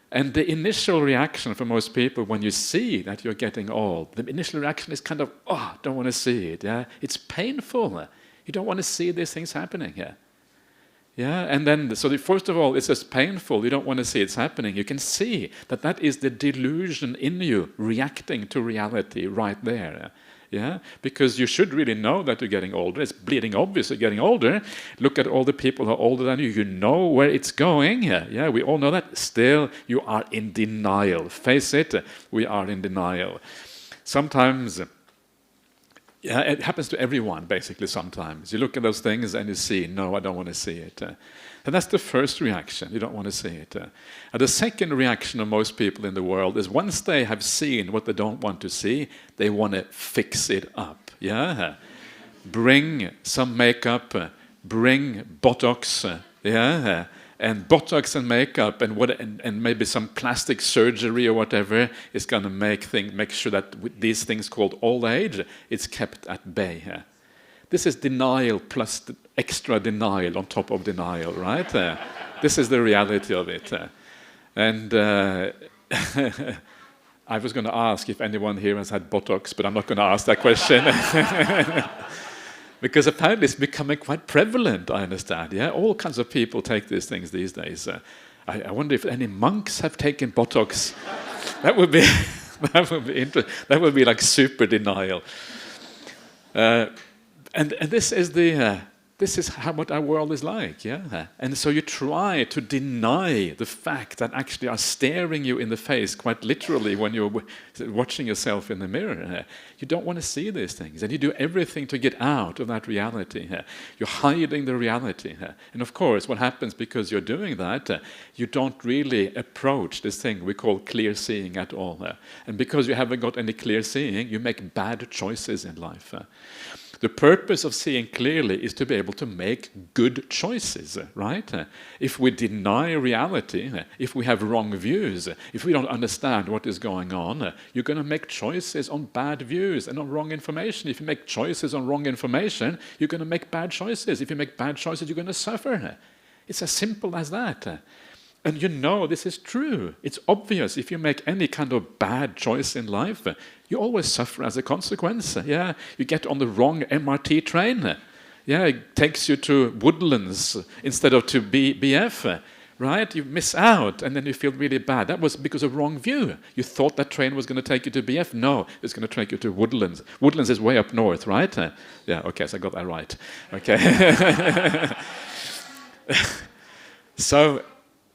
And the initial reaction for most people when you see that you're getting old, the initial reaction is kind of, oh, don't want to see it. It's painful. You don't want to see these things happening. And then, so first of all, it's just painful. You don't want to see it's happening. You can see that is the delusion in you reacting to reality right there. Because you should really know that you're getting older. It's bleeding obvious you're getting older. Look at all the people who are older than you. You know where it's going. We all know that. Still, you are in denial. Face it, we are in denial. Sometimes, it happens to everyone, basically, sometimes. You look at those things and you see, no, I don't want to see it. And that's the first reaction. You don't want to see it. And the second reaction of most people in the world is once they have seen what they don't want to see, they want to fix it up. Bring some makeup, bring Botox, and Botox and makeup and maybe some plastic surgery or whatever is going to make sure that these things called old age is kept at bay. This is denial plus extra denial on top of denial, right? This is the reality of it. And I was going to ask if anyone here has had Botox, but I'm not going to ask that question. Because apparently it's becoming quite prevalent, I understand. Yeah, all kinds of people take these things these days. I wonder if any monks have taken Botox. That would be that would be interesting. That would be like super denial. And this is what our world is like, yeah. And so you try to deny the fact that actually are staring you in the face, quite literally, when you're watching yourself in the mirror. You don't want to see these things, and you do everything to get out of that reality. You're hiding the reality. And of course, what happens because you're doing that, you don't really approach this thing we call clear seeing at all. And because you haven't got any clear seeing, you make bad choices in life. The purpose of seeing clearly is to be able to make good choices, right? If we deny reality, if we have wrong views, if we don't understand what is going on, you're going to make choices on bad views and on wrong information. If you make choices on wrong information, you're going to make bad choices. If you make bad choices, you're going to suffer. It's as simple as that. And you know this is true. It's obvious. If you make any kind of bad choice in life, you always suffer as a consequence. Yeah, you get on the wrong MRT train. Yeah, it takes you to Woodlands instead of to BF. Right? You miss out, and then you feel really bad. That was because of wrong view. You thought that train was going to take you to BF. No, it's going to take you to Woodlands. Woodlands is way up north, right? Yeah, okay, so I got that right. Okay. So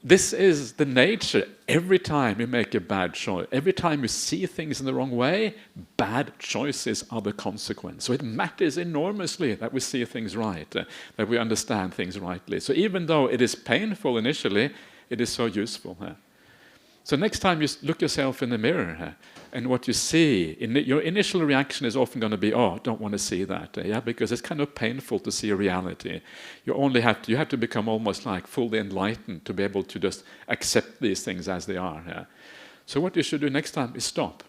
this is the nature. Every time you make a bad choice, every time you see things in the wrong way, bad choices are the consequence. So it matters enormously that we see things right, that we understand things rightly. So even though it is painful initially, it is so useful. So next time you look yourself in the mirror, and what you see, your initial reaction is often going to be, oh, don't want to see that, yeah, because it's kind of painful to see a reality. You have to become almost like fully enlightened to be able to just accept these things as they are. Yeah? So what you should do next time is stop.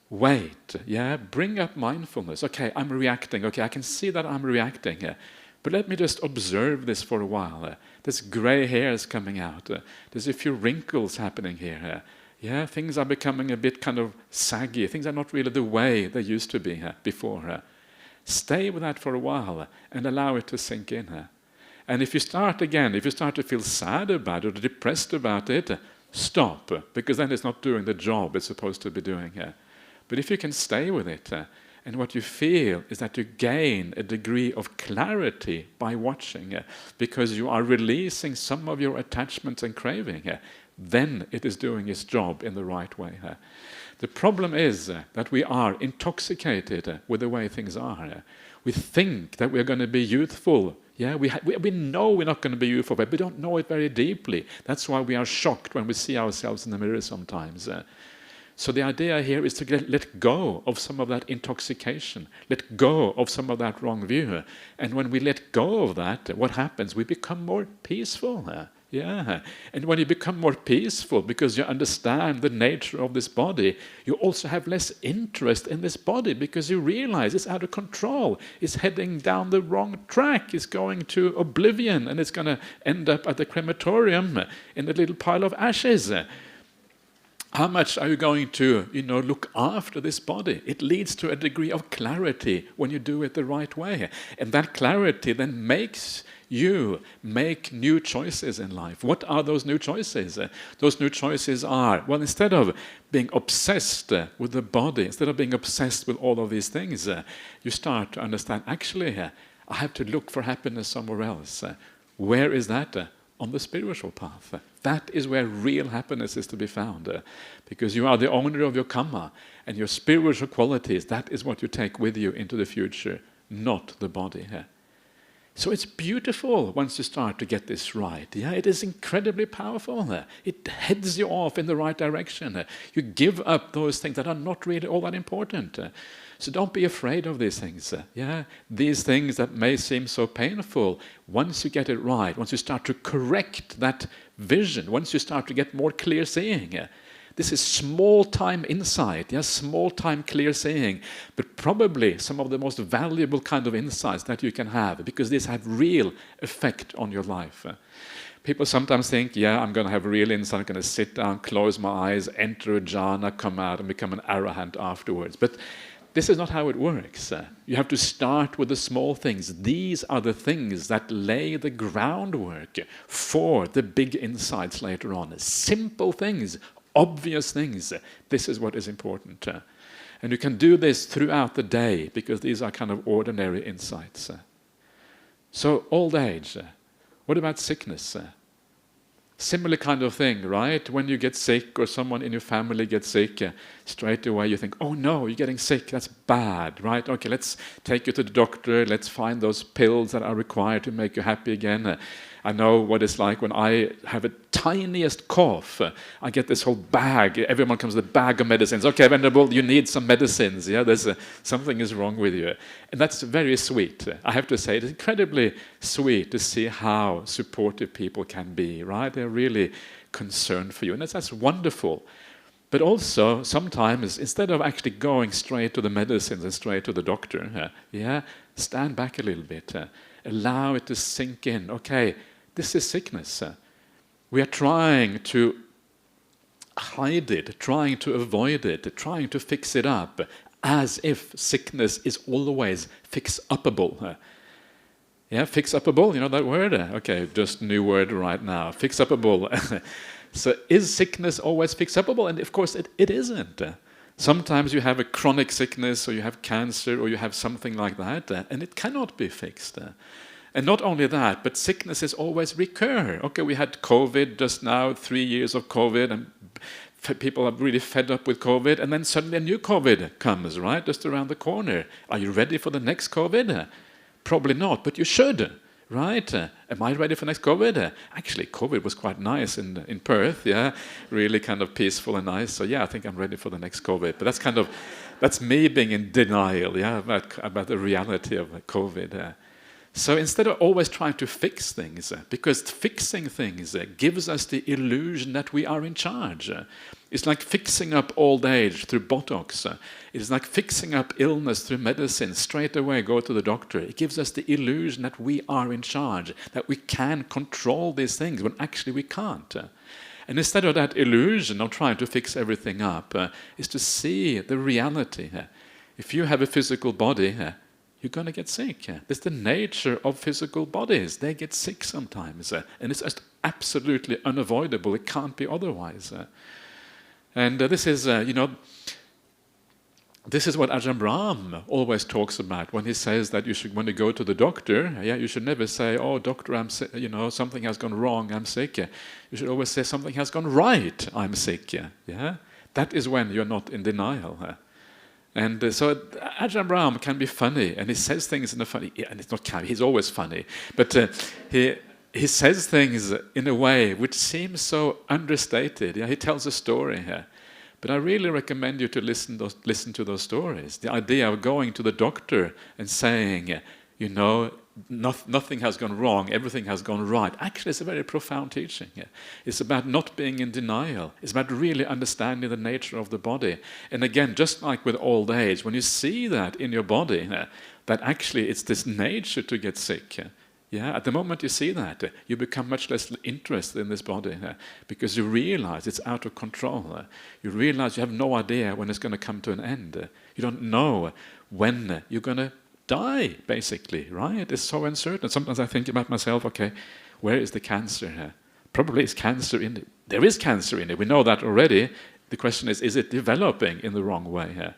Wait, yeah, bring up mindfulness. Okay, I'm reacting. Okay, I can see that I'm reacting. But let me just observe this for a while. There's gray hairs coming out. There's a few wrinkles happening here. Yeah, things are becoming a bit kind of saggy. Things are not really the way they used to be before. Stay with that for a while and allow it to sink in. And if you start to feel sad about it or depressed about it, stop, because then it's not doing the job it's supposed to be doing. But if you can stay with it, and what you feel is that you gain a degree of clarity by watching, because you are releasing some of your attachments and craving, then it is doing its job in the right way. The problem is that we are intoxicated with the way things are. We think that we're going to be youthful. Yeah, we know we're not going to be youthful, but we don't know it very deeply. That's why we are shocked when we see ourselves in the mirror sometimes. So the idea here is to let go of some of that intoxication, let go of some of that wrong view. And when we let go of that, what happens? We become more peaceful. Yeah, and when you become more peaceful because you understand the nature of this body, you also have less interest in this body because you realize it's out of control. It's heading down the wrong track. It's going to oblivion, and it's going to end up at the crematorium in a little pile of ashes. How much are you going to, look after this body? It leads to a degree of clarity when you do it the right way. And that clarity then makes you make new choices in life. What are those new choices? Those new choices are, well, instead of being obsessed with the body, instead of being obsessed with all of these things, you start to understand, actually, I have to look for happiness somewhere else. Where is that? On the spiritual path. That is where real happiness is to be found. Because you are the owner of your karma, and your spiritual qualities, that is what you take with you into the future, not the body. So it's beautiful once you start to get this right. Yeah, it is incredibly powerful. It heads you off in the right direction. You give up those things that are not really all that important. So don't be afraid of these things. Yeah, these things that may seem so painful, once you get it right, once you start to correct that vision, once you start to get more clear seeing, This is small-time insight, small-time clear seeing, but probably some of the most valuable kind of insights that you can have, because these have real effect on your life. People sometimes think, I'm going to have real insight, I'm going to sit down, close my eyes, enter a jhana, come out and become an arahant afterwards. But this is not how it works. You have to start with the small things. These are the things that lay the groundwork for the big insights later on. Simple things, obvious things. This is what is important. And you can do this throughout the day, because these are kind of ordinary insights. So old age. What about sickness? Similar kind of thing, right? When you get sick or someone in your family gets sick, straight away you think, oh no, you're getting sick, that's bad, right? Okay, let's take you to the doctor, let's find those pills that are required to make you happy again. I know what it's like when I have a tiniest cough. I get this whole bag, everyone comes with a bag of medicines. Okay, Venerable, you need some medicines. There's something is wrong with you. And that's very sweet. I have to say, it's incredibly sweet to see how supportive people can be, right? They're really concerned for you. And that's wonderful. But also, sometimes, instead of actually going straight to the medicines and straight to the doctor, stand back a little bit. Allow it to sink in. Okay, this is sickness. We are trying to hide it, trying to avoid it, trying to fix it up, as if sickness is always fix-upable. Fix-upable, you know that word? Okay, just new word right now. Fix-upable. So is sickness always fix-upable? And of course it isn't. Sometimes you have a chronic sickness, or you have cancer, or you have something like that, and it cannot be fixed. And not only that, but sicknesses always recur. Okay, we had COVID just now, 3 years of COVID, and people are really fed up with COVID, and then suddenly a new COVID comes, right, just around the corner. Are you ready for the next COVID? Probably not, but you should, right? Am I ready for next COVID? Actually, COVID was quite nice in Perth, really kind of peaceful and nice. So I think I'm ready for the next COVID. But that's me being in denial, about the reality of COVID. So instead of always trying to fix things, because fixing things gives us the illusion that we are in charge. It's like fixing up old age through Botox. It's like fixing up illness through medicine. Straight away go to the doctor. It gives us the illusion that we are in charge, that we can control these things, when actually we can't. And instead of that illusion of trying to fix everything up, is to see the reality. If you have a physical body, you're going to get sick. That's the nature of physical bodies. They get sick sometimes. And it's just absolutely unavoidable. It can't be otherwise. And this is, this is what Ajahn Brahm always talks about when he says that you should, when you go to the doctor, you should never say, oh, doctor, I'm sick, something has gone wrong, I'm sick. You should always say, something has gone right, I'm sick. That is when you're not in denial. And so Ajahn Brahm can be funny, and he says things in a funny, and it's not he's always funny, but he says things in a way which seems so understated. He tells a story here. But I really recommend you to listen to those stories. The idea of going to the doctor and saying, nothing has gone wrong, everything has gone right. Actually, it's a very profound teaching. It's about not being in denial. It's about really understanding the nature of the body. And again, just like with old age, when you see that in your body, that actually it's this nature to get sick. At the moment you see that, you become much less interested in this body, because you realize it's out of control. You realize you have no idea when it's going to come to an end. You don't know when you're going to die, basically, right? It's so uncertain. Sometimes I think about myself, okay, where is the cancer here? Probably it's cancer in it. There is cancer in it. We know that already. The question is it developing in the wrong way here?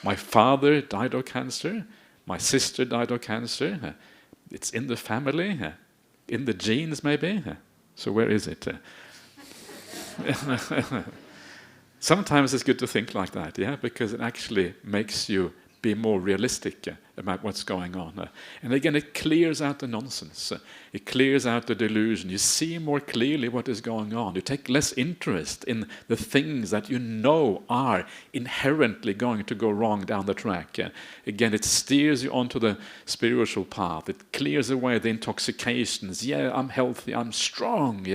My father died of cancer. My sister died of cancer. It's in the family, in the genes maybe. So where is it? Sometimes it's good to think like that, because it actually makes you be more realistic about what's going on. And again, it clears out the nonsense. It clears out the delusion. You see more clearly what is going on. You take less interest in the things that you know are inherently going to go wrong down the track. Again, it steers you onto the spiritual path. It clears away the intoxications. I'm healthy, I'm strong,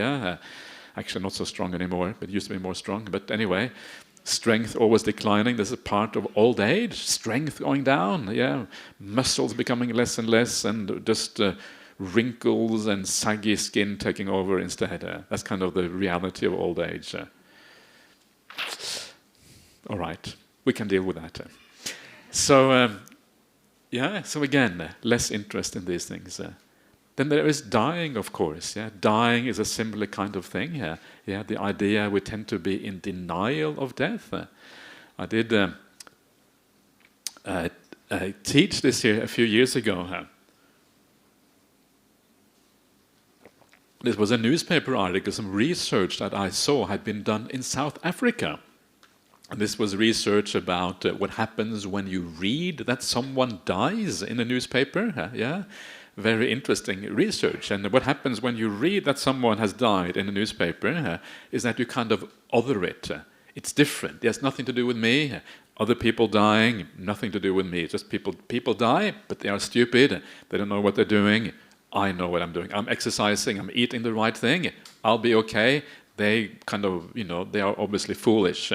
Actually not so strong anymore, but used to be more strong. But anyway, strength always declining. This is part of old age. Strength going down, yeah. Muscles becoming less and less, and just wrinkles and saggy skin taking over instead. That's kind of the reality of old age. All right, we can deal with that. So, yeah, so again, less interest in these things. Then there is dying, of course. Yeah, dying is a similar kind of thing. Yeah, the idea we tend to be in denial of death. I did teach this here a few years ago. This was a newspaper article, some research that I saw had been done in South Africa. And this was research about what happens when you read that someone dies in a newspaper. Yeah. Very interesting research. And what happens when you read that someone has died in a newspaper is that you kind of other it. It's different. It has nothing to do with me. Other people dying, nothing to do with me. Just people die, but they are stupid. They don't know what they're doing. I know what I'm doing. I'm exercising. I'm eating the right thing. I'll be okay. They kind of, they are obviously foolish.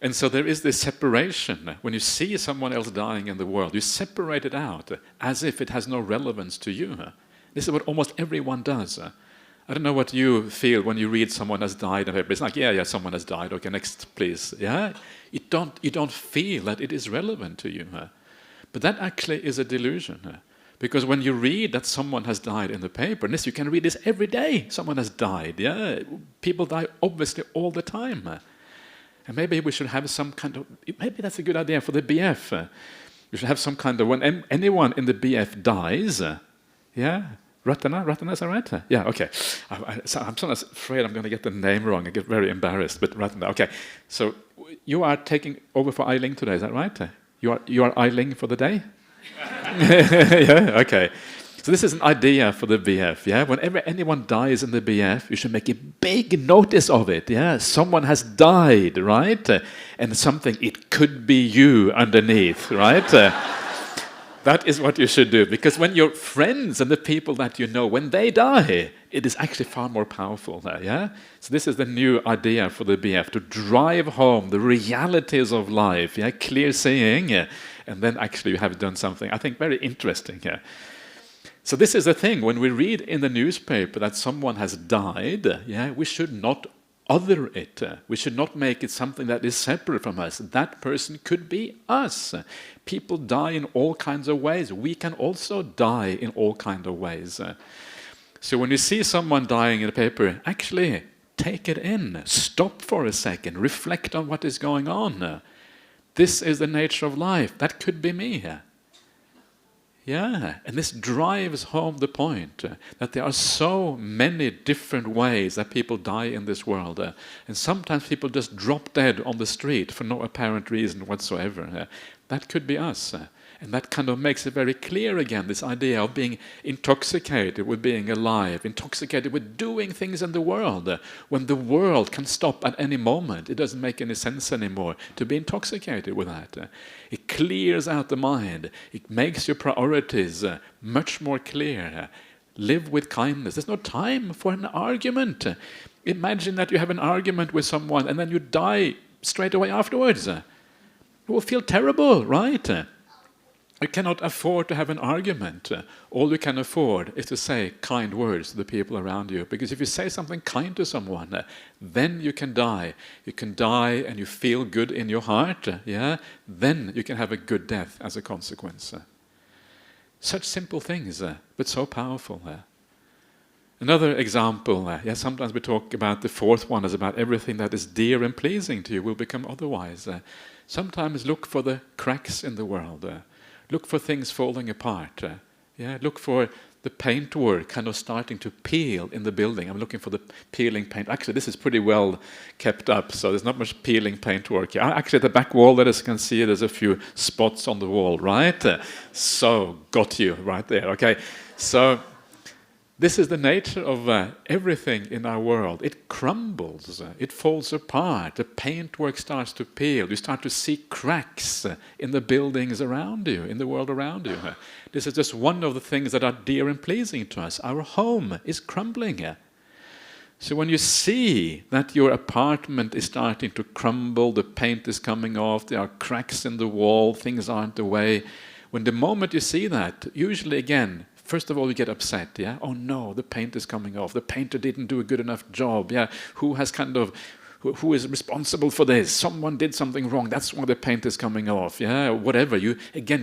And so there is this separation. When you see someone else dying in the world, you separate it out as if it has no relevance to you. This is what almost everyone does. I don't know what you feel when you read someone has died. It's like, yeah, someone has died. Okay, next, please. Yeah, you don't feel that it is relevant to you. But that actually is a delusion. Because when you read that someone has died in the paper, and this you can read this every day. Someone has died. Yeah, people die obviously all the time. And maybe we should have some kind of, maybe that's a good idea for the BF. We should have some kind of, when anyone in the BF dies, yeah, Ratana, is that right? Yeah, okay. I'm so afraid I'm going to get the name wrong. I get very embarrassed, but Ratana, okay. So you are taking over for Ai-Ling today, is that right? You are Ai-Ling for the day? Yeah, okay. So this is an idea for the BF, yeah? Whenever anyone dies in the BF, you should make a big notice of it, yeah? Someone has died, right? And something, it could be you underneath, right? That is what you should do, because when your friends and the people that you know, when they die, it is actually far more powerful, yeah? So this is the new idea for the BF, to drive home the realities of life, yeah? Clear seeing, and then actually you have done something, I think, very interesting, yeah? So this is the thing, when we read in the newspaper that someone has died, yeah, we should not other it. We should not make it something that is separate from us. That person could be us. People die in all kinds of ways. We can also die in all kinds of ways. So when you see someone dying in the paper, actually take it in. Stop for a second. Reflect on what is going on. This is the nature of life. That could be me. Yeah, and this drives home the point that there are so many different ways that people die in this world. And sometimes people just drop dead on the street for no apparent reason whatsoever. That could be us. And that kind of makes it very clear again, this idea of being intoxicated with being alive, intoxicated with doing things in the world. When the world can stop at any moment, it doesn't make any sense anymore to be intoxicated with that. It clears out the mind. It makes your priorities much more clear. Live with kindness. There's no time for an argument. Imagine that you have an argument with someone and then you die straight away afterwards. You will feel terrible, right? You cannot afford to have an argument. All you can afford is to say kind words to the people around you. Because if you say something kind to someone, then you can die. You can die and you feel good in your heart. Yeah? Then you can have a good death as a consequence. Such simple things, but so powerful. Another example, sometimes we talk about the fourth one as about everything that is dear and pleasing to you will become otherwise. Sometimes look for the cracks in the world. Look for things falling apart. Look for the paintwork kind of starting to peel in the building. I'm looking for the peeling paint. Actually, this is pretty well kept up, so there's not much peeling paintwork here. Actually, at the back wall, there, as you can see, there's a few spots on the wall, right? So, got you right there, okay? So, this is the nature of everything in our world. It crumbles, it falls apart, the paintwork starts to peel, you start to see cracks in the buildings around you, in the world around you. This is just one of the things that are dear and pleasing to us. Our home is crumbling. So when you see that your apartment is starting to crumble, the paint is coming off, there are cracks in the wall, things aren't the way, when the moment you see that, usually again, first of all you get upset, yeah? Oh no, the paint is coming off, the painter didn't do a good enough job, yeah? Who is responsible for this? Someone did something wrong, that's why the paint is coming off, yeah? Whatever, you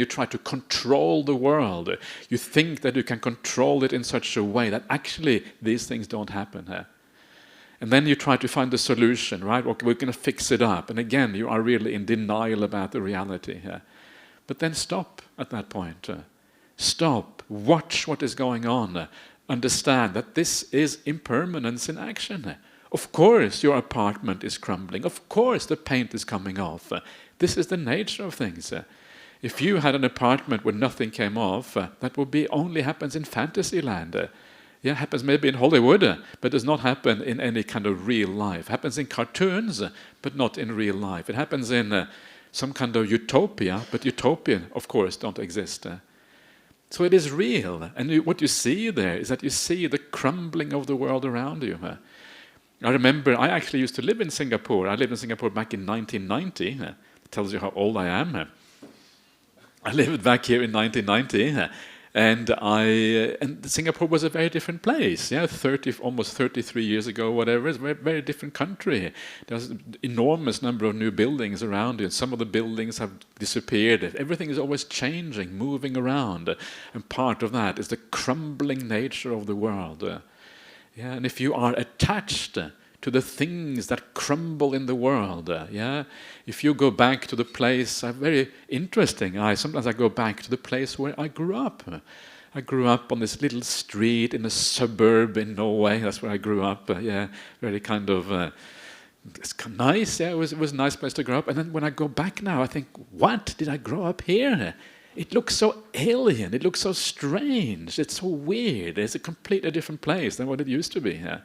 try to control the world. You think that you can control it in such a way that actually these things don't happen, yeah? And then you try to find a solution, right? Okay, we're going to fix it up. And again, you are really in denial about the reality here. But then stop at that point. Stop. Watch what is going on. Understand that this is impermanence in action. Of course your apartment is crumbling. Of course the paint is coming off. This is the nature of things. If you had an apartment where nothing came off, that would be only happens in fantasy land. Yeah, happens maybe in Hollywood, but does not happen in any kind of real life. Happens in cartoons, but not in real life. It happens in some kind of utopia, but utopian, of course, don't exist. So it is real, and what you see there is that you see the crumbling of the world around you. I remember, I actually used to live in Singapore. I lived in Singapore back in 1990. It tells you how old I am. I lived back here in 1990. And Singapore was a very different place, yeah, almost 33 years ago, whatever. It's a very, very different country. There's an enormous number of new buildings around you, and some of the buildings have disappeared. Everything is always changing, moving around, and part of that is the crumbling nature of the world. Yeah, and if you are attached to the things that crumble in the world, yeah. If you go back to the place, very interesting. Sometimes I go back to the place where I grew up. I grew up on this little street in a suburb in Norway. That's where I grew up. Yeah, very kind of it's nice. Yeah, it was a nice place to grow up. And then when I go back now, I think, what did I grow up here? It looks so alien. It looks so strange. It's so weird. It's a completely different place than what it used to be. Yeah.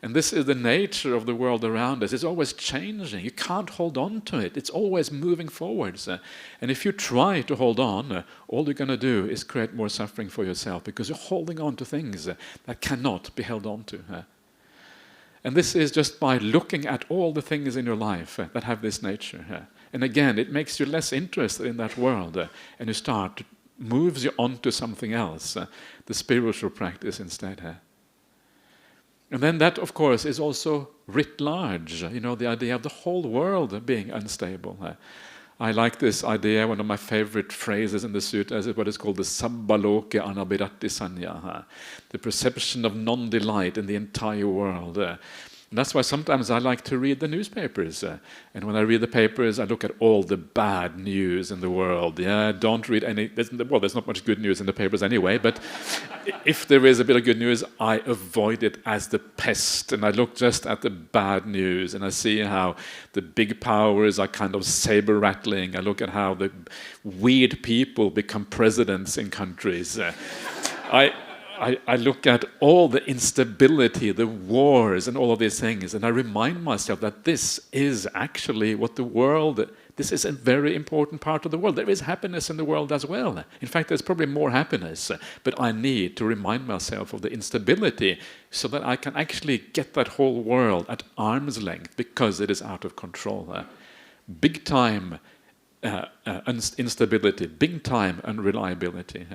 And this is the nature of the world around us. It's always changing. You can't hold on to it. It's always moving forwards. And if you try to hold on, all you're going to do is create more suffering for yourself because you're holding on to things that cannot be held on to. And this is just by looking at all the things in your life that have this nature. And again, it makes you less interested in that world. And you moves you on to something else, the spiritual practice instead. And then that, of course, is also writ large, the idea of the whole world being unstable. I like this idea, one of my favorite phrases in the Suttas is what is called the sabbaloke anabhirati sanya, the perception of non-delight in the entire world. And that's why sometimes I like to read the newspapers. And when I read the papers, I look at all the bad news in the world. Yeah, don't read any... there's not much good news in the papers anyway, but if there is a bit of good news, I avoid it as the pest. And I look just at the bad news, and I see how the big powers are kind of saber-rattling. I look at how the weird people become presidents in countries. I look at all the instability, the wars, and all of these things, and I remind myself that this is actually what the world, this is a very important part of the world. There is happiness in the world as well. In fact, there's probably more happiness, but I need to remind myself of the instability so that I can actually get that whole world at arm's length because it is out of control. Big time instability, big time unreliability.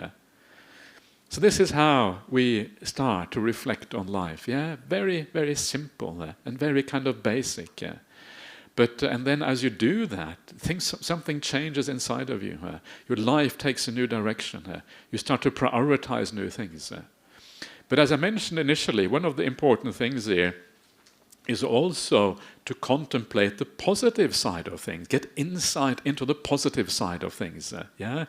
So this is how we start to reflect on life. Yeah, very, very simple and very kind of basic. But and then as you do that, something changes inside of you. Your life takes a new direction. You start to prioritize new things. But as I mentioned initially, one of the important things here is also to contemplate the positive side of things, get insight into the positive side of things. Yeah,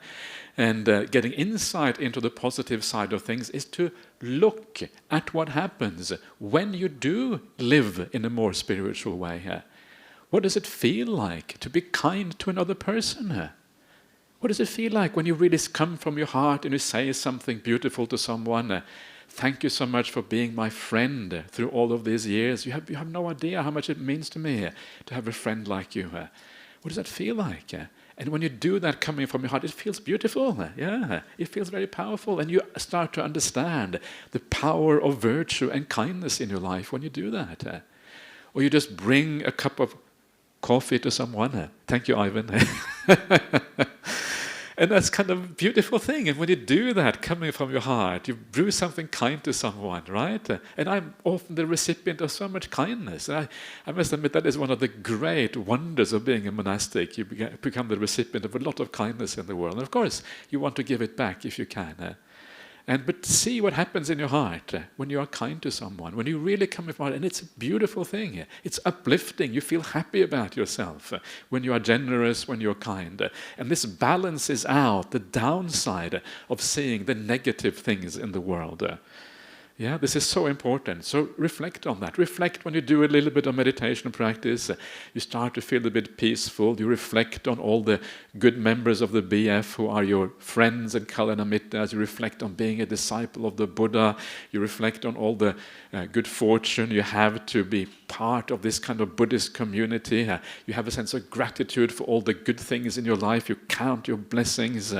and getting insight into the positive side of things is to look at what happens when you do live in a more spiritual way. What does it feel like to be kind to another person? What does it feel like when you really come from your heart and you say something beautiful to someone? Thank you so much for being my friend through all of these years. You have no idea how much it means to me to have a friend like you. What does that feel like? And when you do that coming from your heart, it feels beautiful. Yeah, it feels very powerful. And you start to understand the power of virtue and kindness in your life when you do that. Or you just bring a cup of coffee to someone. Thank you, Ivan. And that's kind of a beautiful thing. And when you do that coming from your heart, you brew something kind to someone, right? And I'm often the recipient of so much kindness. I must admit that is one of the great wonders of being a monastic. You become the recipient of a lot of kindness in the world. And of course, you want to give it back if you can. But see what happens in your heart when you are kind to someone, when you really come from your heart, and it's a beautiful thing. It's uplifting. You feel happy about yourself when you are generous, when you're kind. And this balances out the downside of seeing the negative things in the world. Yeah, this is so important. So reflect on that. Reflect when you do a little bit of meditation practice. You start to feel a bit peaceful. You reflect on all the good members of the BF who are your friends and Kalyanamitas. You reflect on being a disciple of the Buddha. You reflect on all the good fortune you have to be part of this kind of Buddhist community. You have a sense of gratitude for all the good things in your life. You count your blessings.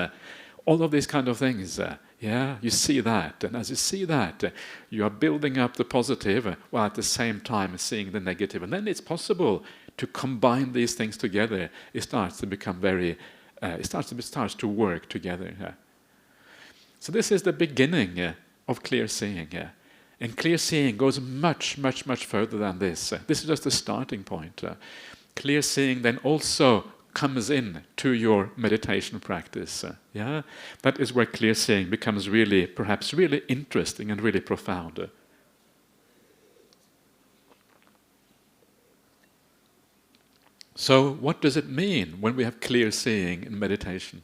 All of these kind of things. Yeah, you see that, and as you see that, you are building up the positive while at the same time seeing the negative. And then it's possible to combine these things together. It starts to become it starts to work together. So this is the beginning of clear seeing. And clear seeing goes much, much, much further than this. This is just the starting point. Clear seeing then also comes in to your meditation practice. Yeah, that is where clear seeing becomes really, perhaps really interesting and really profound. So what does it mean when we have clear seeing in meditation?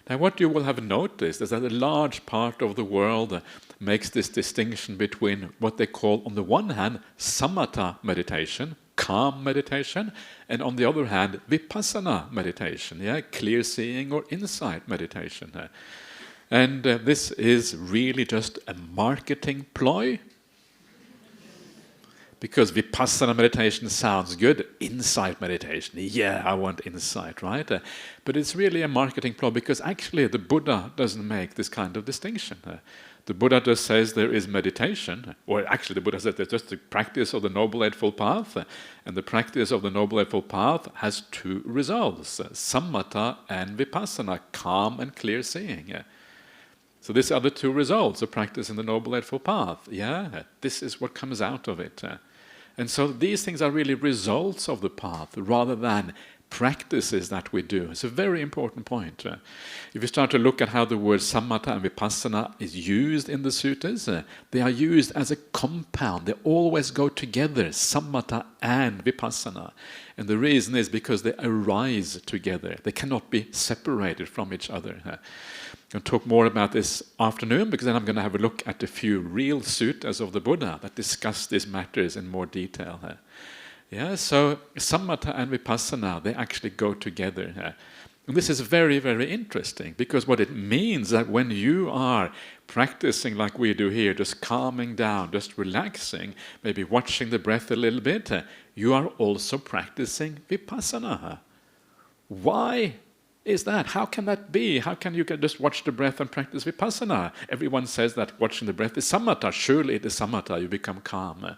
Now what you will have noticed is that a large part of the world makes this distinction between what they call, on the one hand, samatha meditation, calm meditation, and on the other hand, vipassana meditation, clear seeing or insight meditation. And this is really just a marketing ploy, because vipassana meditation sounds good. Insight meditation, yeah, I want insight, right? But it's really a marketing ploy, because actually the Buddha doesn't make this kind of distinction. The Buddha just says there is meditation, or actually the Buddha says there's just the practice of the Noble Eightfold Path, and the practice of the Noble Eightfold Path has two results, samatha and vipassana, calm and clear seeing. So these are the two results of practice in the Noble Eightfold Path. Yeah, this is what comes out of it. And so these things are really results of the path rather than practices that we do. It's a very important point. If you start to look at how the word samatha and vipassana is used in the suttas, they are used as a compound. They always go together, samatha and vipassana. And the reason is because they arise together. They cannot be separated from each other. I'll talk more about this afternoon, because then I'm going to have a look at a few real suttas of the Buddha that discuss these matters in more detail. Yeah, so samatha and vipassana, they actually go together. And this is very, very interesting, because what it means that when you are practicing like we do here, just calming down, just relaxing, maybe watching the breath a little bit, you are also practicing vipassana. Why is that? How can that be? How can you just watch the breath and practice vipassana? Everyone says that watching the breath is samatha. Surely it is samatha, you become calm.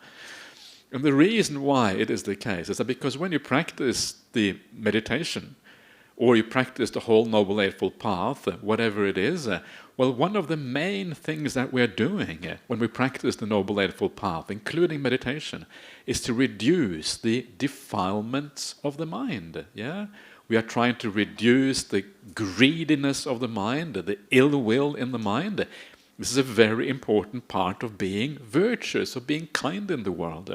And the reason why it is the case is that because when you practice the meditation, or you practice the whole Noble Eightfold Path, whatever it is, well, one of the main things that we're doing when we practice the Noble Eightfold Path, including meditation, is to reduce the defilements of the mind. Yeah, we are trying to reduce the greediness of the mind, the ill will in the mind. This is a very important part of being virtuous, of being kind in the world.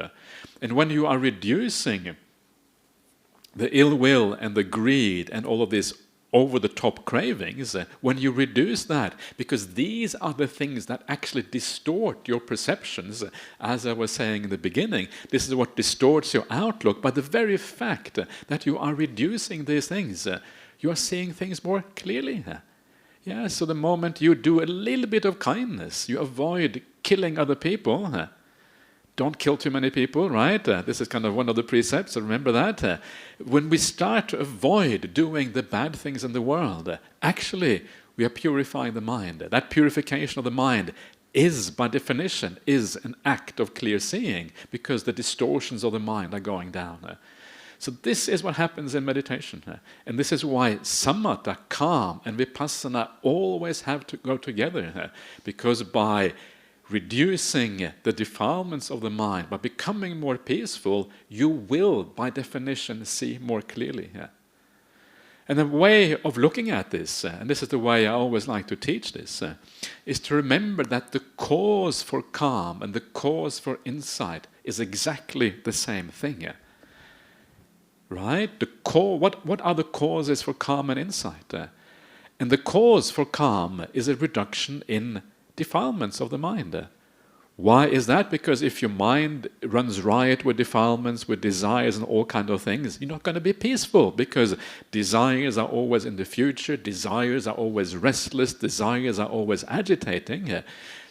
And when you are reducing the ill will and the greed and all of these over-the-top cravings, when you reduce that, because these are the things that actually distort your perceptions, as I was saying in the beginning, this is what distorts your outlook. By the very fact that you are reducing these things, you are seeing things more clearly. Yeah, so the moment you do a little bit of kindness, you avoid killing other people, don't kill too many people, right? This is kind of one of the precepts, so remember that. When we start to avoid doing the bad things in the world, actually we are purifying the mind. That purification of the mind is, by definition, is an act of clear seeing, because the distortions of the mind are going down. So this is what happens in meditation. And this is why samatha, calm, and vipassana always have to go together. Because by reducing the defilements of the mind, by becoming more peaceful, you will, by definition, see more clearly. And the way of looking at this, and this is the way I always like to teach this, is to remember that the cause for calm and the cause for insight is exactly the same thing. Right? What are the causes for calm and insight? And the cause for calm is a reduction in defilements of the mind. Why is that? Because if your mind runs riot with defilements, with desires and all kinds of things, you're not going to be peaceful, because desires are always in the future, desires are always restless, desires are always agitating.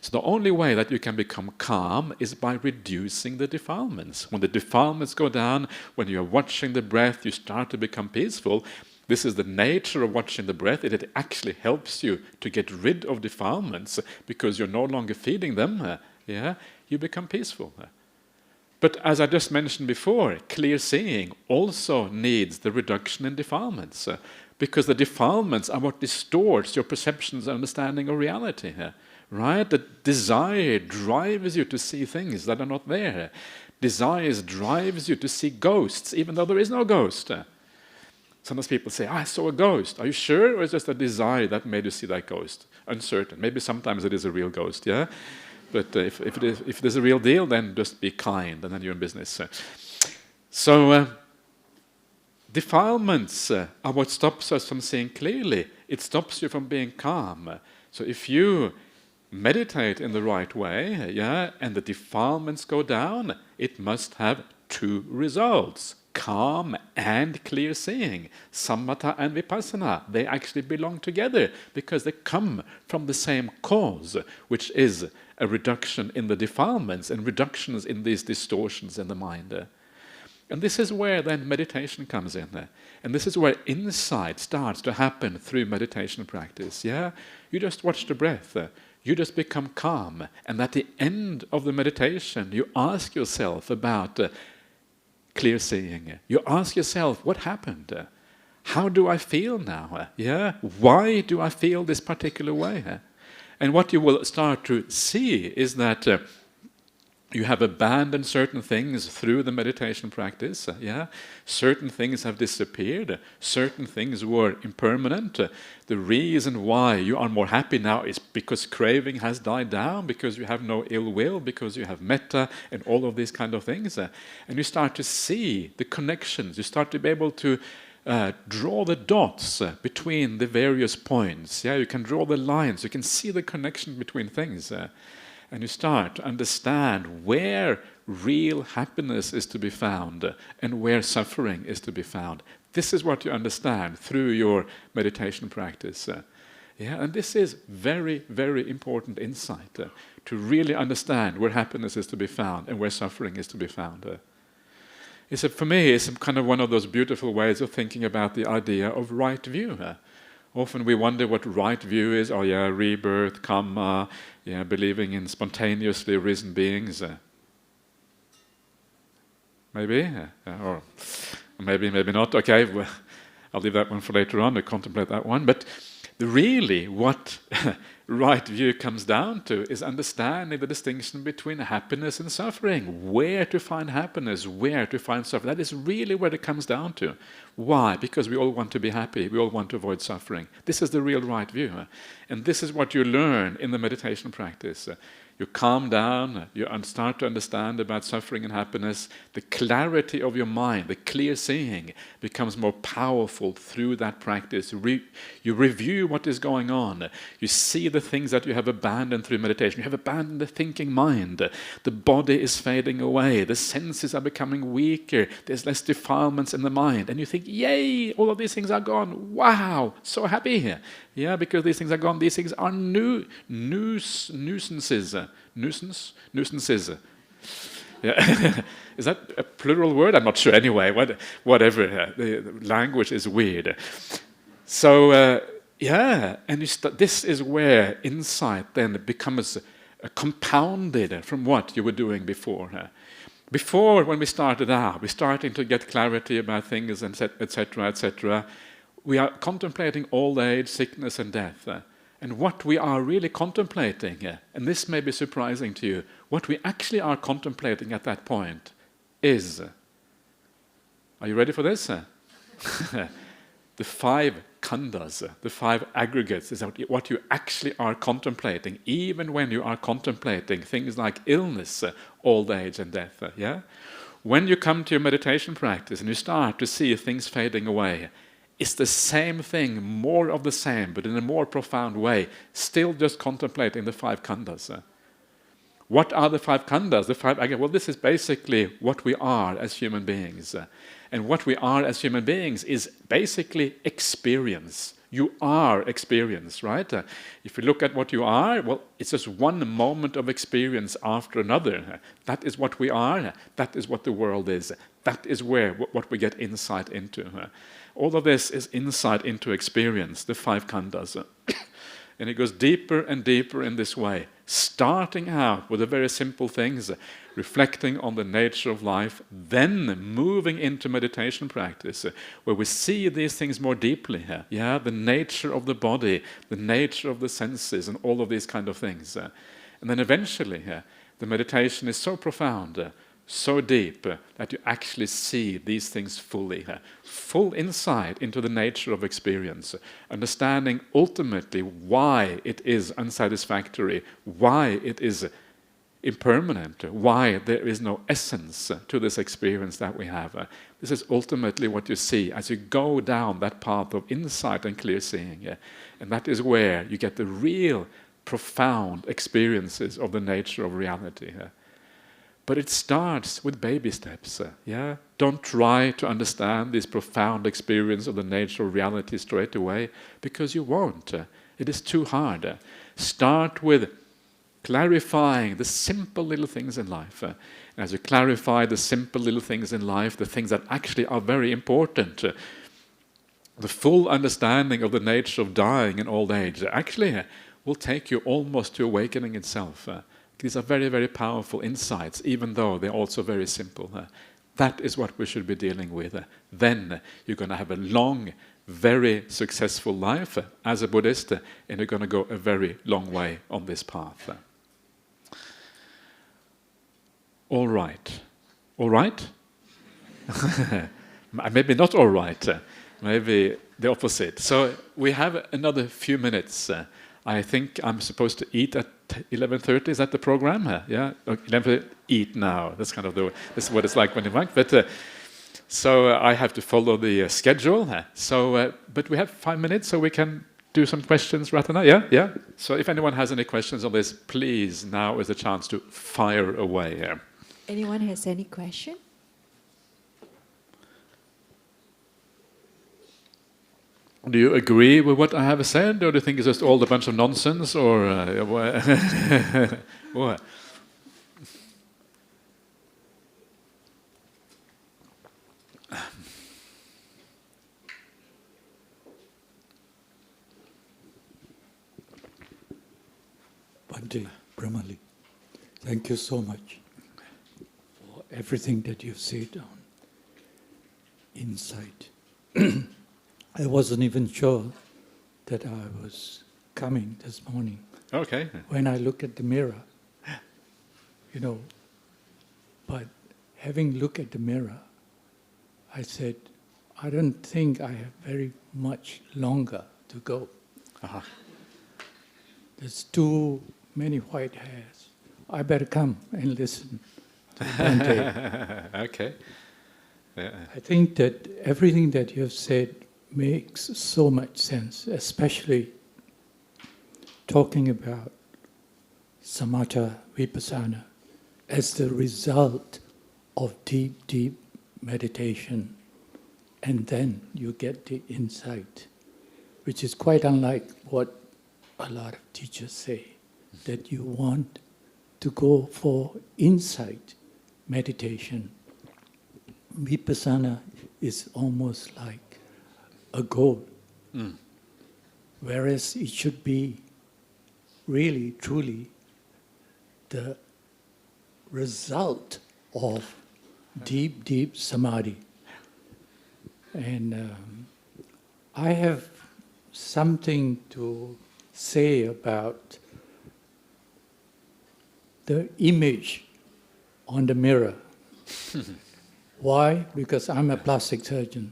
So the only way that you can become calm is by reducing the defilements. When the defilements go down, when you're watching the breath, you start to become peaceful. This is the nature of watching the breath. It actually helps you to get rid of defilements, because you're no longer feeding them. You become peaceful. But as I just mentioned before, clear seeing also needs the reduction in defilements, because the defilements are what distorts your perceptions and understanding of reality. Right? The desire drives you to see things that are not there. Desire drives you to see ghosts, even though there is no ghost. Sometimes people say, I saw a ghost. Are you sure? Or is it just a desire that made you see that ghost? Uncertain. Maybe sometimes it is a real ghost, yeah? But if it is a real deal, then just be kind, and then you're in business. So defilements are what stops us from seeing clearly. It stops you from being calm. So if you meditate in the right way, and the defilements go down, it must have two results: calm and clear seeing. Samatha and vipassana, they actually belong together, because they come from the same cause, which is a reduction in the defilements and reductions in these distortions in the mind. And this is where then meditation comes in. And this is where insight starts to happen through meditation practice. You just watch the breath. You just become calm. And at the end of the meditation, you ask yourself about clear seeing. You ask yourself, what happened? How do I feel now? Why do I feel this particular way? And what you will start to see is that you have abandoned certain things through the meditation practice. Certain things have disappeared. Certain things were impermanent. The reason why you are more happy now is because craving has died down, because you have no ill will, because you have metta and all of these kind of things. And you start to see the connections. You start to be able to draw the dots between the various points. You can draw the lines. You can see the connection between things. And you start to understand where real happiness is to be found and where suffering is to be found. This is what you understand through your meditation practice. And this is very, very important insight, to really understand where happiness is to be found and where suffering is to be found. For me, it's kind of one of those beautiful ways of thinking about the idea of right view. Often we wonder what right view is. Rebirth, karma, believing in spontaneously risen beings. Maybe? Or maybe not. Okay, well, I'll leave that one for later on to contemplate that one. But really what right view comes down to is understanding the distinction between happiness and suffering. Where to find happiness, where to find suffering. That is really what it comes down to. Why? Because we all want to be happy. We all want to avoid suffering. This is the real right view. And this is what you learn in the meditation practice. You calm down, you start to understand about suffering and happiness. The clarity of your mind, the clear seeing, becomes more powerful through that practice. You review what is going on. You see the things that you have abandoned through meditation. You have abandoned the thinking mind. The body is fading away. The senses are becoming weaker. There's less defilements in the mind. And you think, yay, all of these things are gone. Wow, so happy here. Because these things are gone. These things are nuisances. Nuisances. Yeah. Is that a plural word? I'm not sure anyway. Whatever. The language is weird. So, and this is where insight then becomes compounded from what you were doing before. Before, when we started out, we're starting to get clarity about things, and etc., etc. We are contemplating old age, sickness, and death. And what we are really contemplating, and this may be surprising to you, what we actually are contemplating at that point is, are you ready for this? The 5 khandhas, the 5 aggregates, is what you actually are contemplating, even when you are contemplating things like illness, old age, and death. Yeah? When you come to your meditation practice and you start to see things fading away, it's the same thing, more of the same, but in a more profound way, still just contemplating the 5 khandhas. What are the 5 khandhas? The 5 aggregates? Well, this is basically what we are as human beings. And what we are as human beings is basically experience. You are experience, right? If you look at what you are, well, it's just one moment of experience after another. That is what we are. That is what the world is. That is what we get insight into. All of this is insight into experience, the 5 khandhas. And it goes deeper and deeper in this way, starting out with the very simple things, reflecting on the nature of life, then moving into meditation practice, where we see these things more deeply. The nature of the body, the nature of the senses, and all of these kind of things. And then eventually, the meditation is so profound, so deep, that you actually see these things fully. Full insight into the nature of experience, understanding ultimately why it is unsatisfactory, why it is impermanent, why there is no essence to this experience that we have. This is ultimately what you see as you go down that path of insight and clear seeing. And that is where you get the real profound experiences of the nature of reality. But it starts with baby steps. Don't try to understand this profound experience of the nature of reality straight away, because you won't. It is too hard. Start with clarifying the simple little things in life. And as you clarify the simple little things in life, the things that actually are very important, the full understanding of the nature of dying and old age actually will take you almost to awakening itself. These are very, very powerful insights, even though they're also very simple. That is what we should be dealing with. Then you're going to have a long, very successful life as a Buddhist, and you're going to go a very long way on this path. All right. All right? Maybe not all right. Maybe the opposite. So we have another few minutes. I think I'm supposed to eat at 11:30. Is that the program? Yeah, 11:30. Eat now. That's kind of this is what it's like when you work. But so I have to follow the schedule. So, but we have 5 minutes, so we can do some questions right now. Yeah. So if anyone has any questions on this, please, now is the chance to fire away. Anyone has any question? Do you agree with what I have said, or do you think it's just all a bunch of nonsense, or what? Bhante Brahmali, thank you so much for everything that you've said on insight. I wasn't even sure that I was coming this morning. Okay. When I looked at the mirror, but having looked at the mirror, I said, I don't think I have very much longer to go. Uh-huh. There's too many white hairs. I better come and listen to Bhante. Okay. Yeah. I think that everything that you have said makes so much sense, especially talking about samatha vipassana as the result of deep, deep meditation, and then you get the insight, which is quite unlike what a lot of teachers say, that you want to go for insight meditation. Vipassana is almost like a goal, whereas it should be really, truly the result of deep, deep samadhi. And I have something to say about the image on the mirror. Why? Because I'm a plastic surgeon,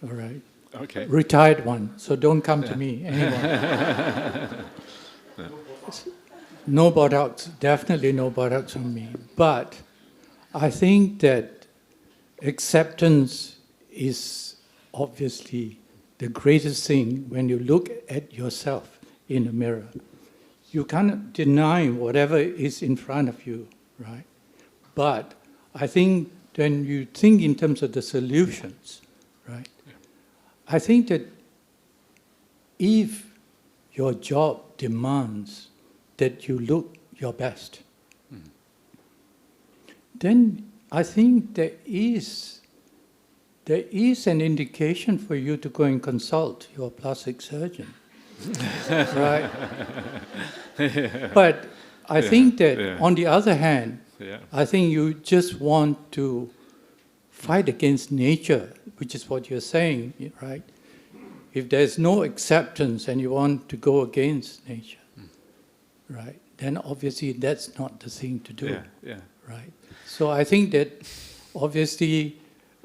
all right? Okay. Retired one, so don't come to me, anyone. No Botox, definitely no Botox on me. But I think that acceptance is obviously the greatest thing when you look at yourself in a mirror. You cannot deny whatever is in front of you, right? But I think when you think in terms of the solutions, right? Yeah. I think that if your job demands that you look your best, then I think there is an indication for you to go and consult your plastic surgeon. Right? But I think that on the other hand, I think you just want to fight against nature, which is what you're saying, right? If there's no acceptance and you want to go against nature, right, then obviously that's not the thing to do, right? So I think that obviously,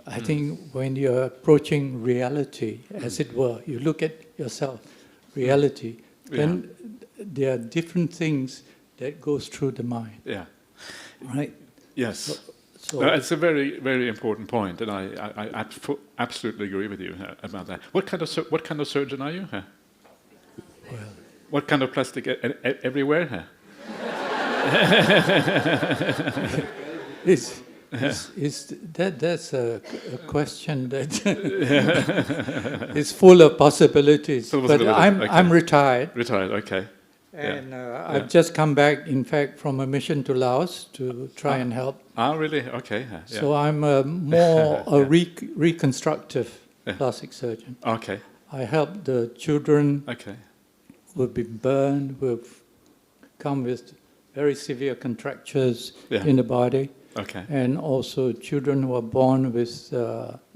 I think when you're approaching reality, as it were, you look at yourself, reality, then there are different things that goes through the mind. Yeah. Right? Yes. So no, it's a very, very important point, and I absolutely agree with you about that. What kind of surgeon are you? Well, what kind of plastic everywhere? That's a question that is full of possibilities. But I'm retired. Retired, okay. And I've just come back, in fact, from a mission to Laos to try and help. Ah, really? Okay. So I'm more a reconstructive plastic surgeon. Okay. I help the children who've been burned, who've come with very severe contractures in the body. Okay. And also children who are born with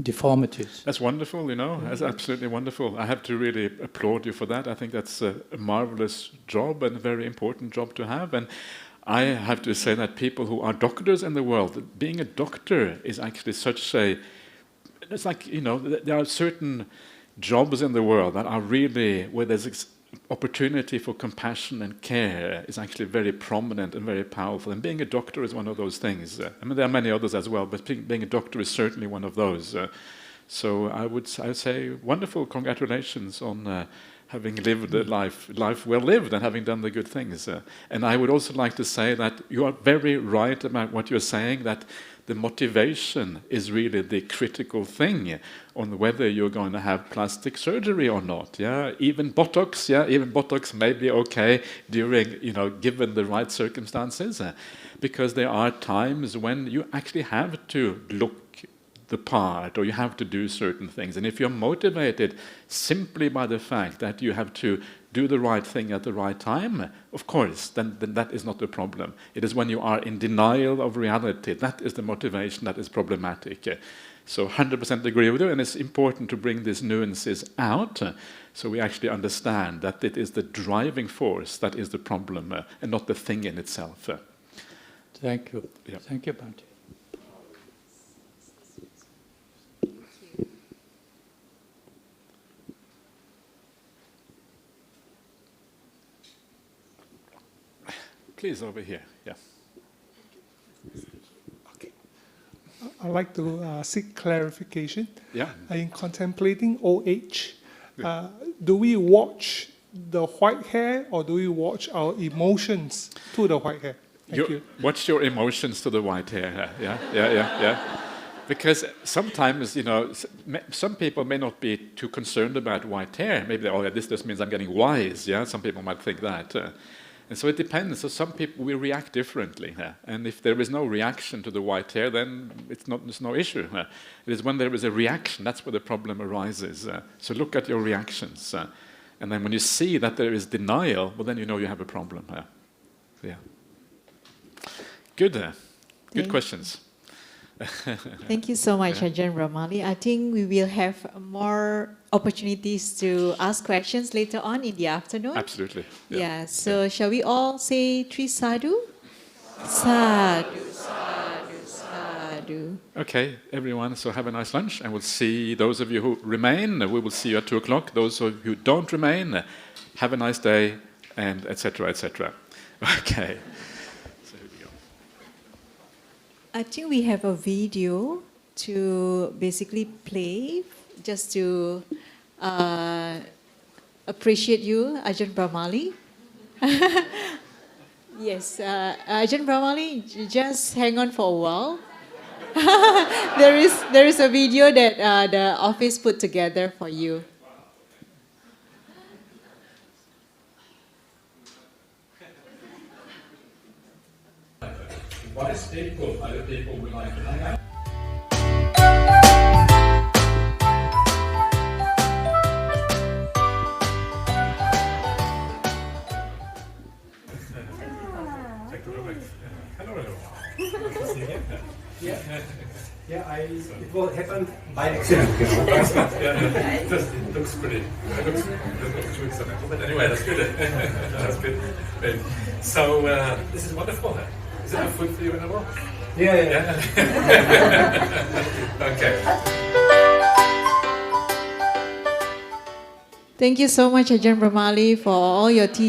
deformities. That's wonderful, That's absolutely wonderful. I have to really applaud you for that. I think that's a marvelous job and a very important job to have. And I have to say that people who are doctors in the world, being a doctor is actually such a... It's like, there are certain jobs in the world that are really where there's opportunity for compassion and care is actually very prominent and very powerful. And being a doctor is one of those things. I mean, there are many others as well, but being a doctor is certainly one of those. So I would say wonderful congratulations on having lived a life well lived and having done the good things. And I would also like to say that you are very right about what you're saying, that the motivation is really the critical thing on whether you're going to have plastic surgery or not. Even Botox may be okay during, given the right circumstances, because there are times when you actually have to look the part, or you have to do certain things. And if you're motivated simply by the fact that you have to do the right thing at the right time, of course, then that is not a problem. It is when you are in denial of reality, that is the motivation that is problematic. So 100% agree with you, and it's important to bring these nuances out so we actually understand that it is the driving force that is the problem and not the thing in itself. Thank you. Yeah. Thank you, Bhante. Please, over here. Yeah. Okay. I'd like to seek clarification. Yeah. In contemplating old age, do we watch the white hair or do we watch our emotions to the white hair? Thank you. Watch your emotions to the white hair. Yeah. Because sometimes, some people may not be too concerned about white hair. Maybe, this just means I'm getting wise. Yeah, some people might think that. And so it depends. So some people will react differently. And if there is no reaction to the white hair, then it's no issue. It is when there is a reaction, that's where the problem arises. So look at your reactions. And then when you see that there is denial, well, then you know you have a problem. Yeah. Good. Good questions. Thank you so much, Ajahn Brahmali. I think we will have more opportunities to ask questions later on in the afternoon. Absolutely. Yeah, so shall we all say 3 sadhu? Sadhu, sadhu, sadhu. Okay, everyone, so have a nice lunch, and we'll see those of you who remain. We will see you at 2 o'clock. Those of you who don't remain, have a nice day, and etc., etc. Okay. So here we go. I think we have a video to basically play just to appreciate you, Ajahn Brahmali. Yes, Ajahn Brahmali, just hang on for a while. there is a video that the office put together for you. Invite people, other people would like to hang out. It will happen by accident. It looks pretty. It looks good, but anyway, that's good. That's good. So this is wonderful. Is it enough food for you in a while? Yeah. Okay. Thank you so much, Ajahn Brahmali, for all your teachings.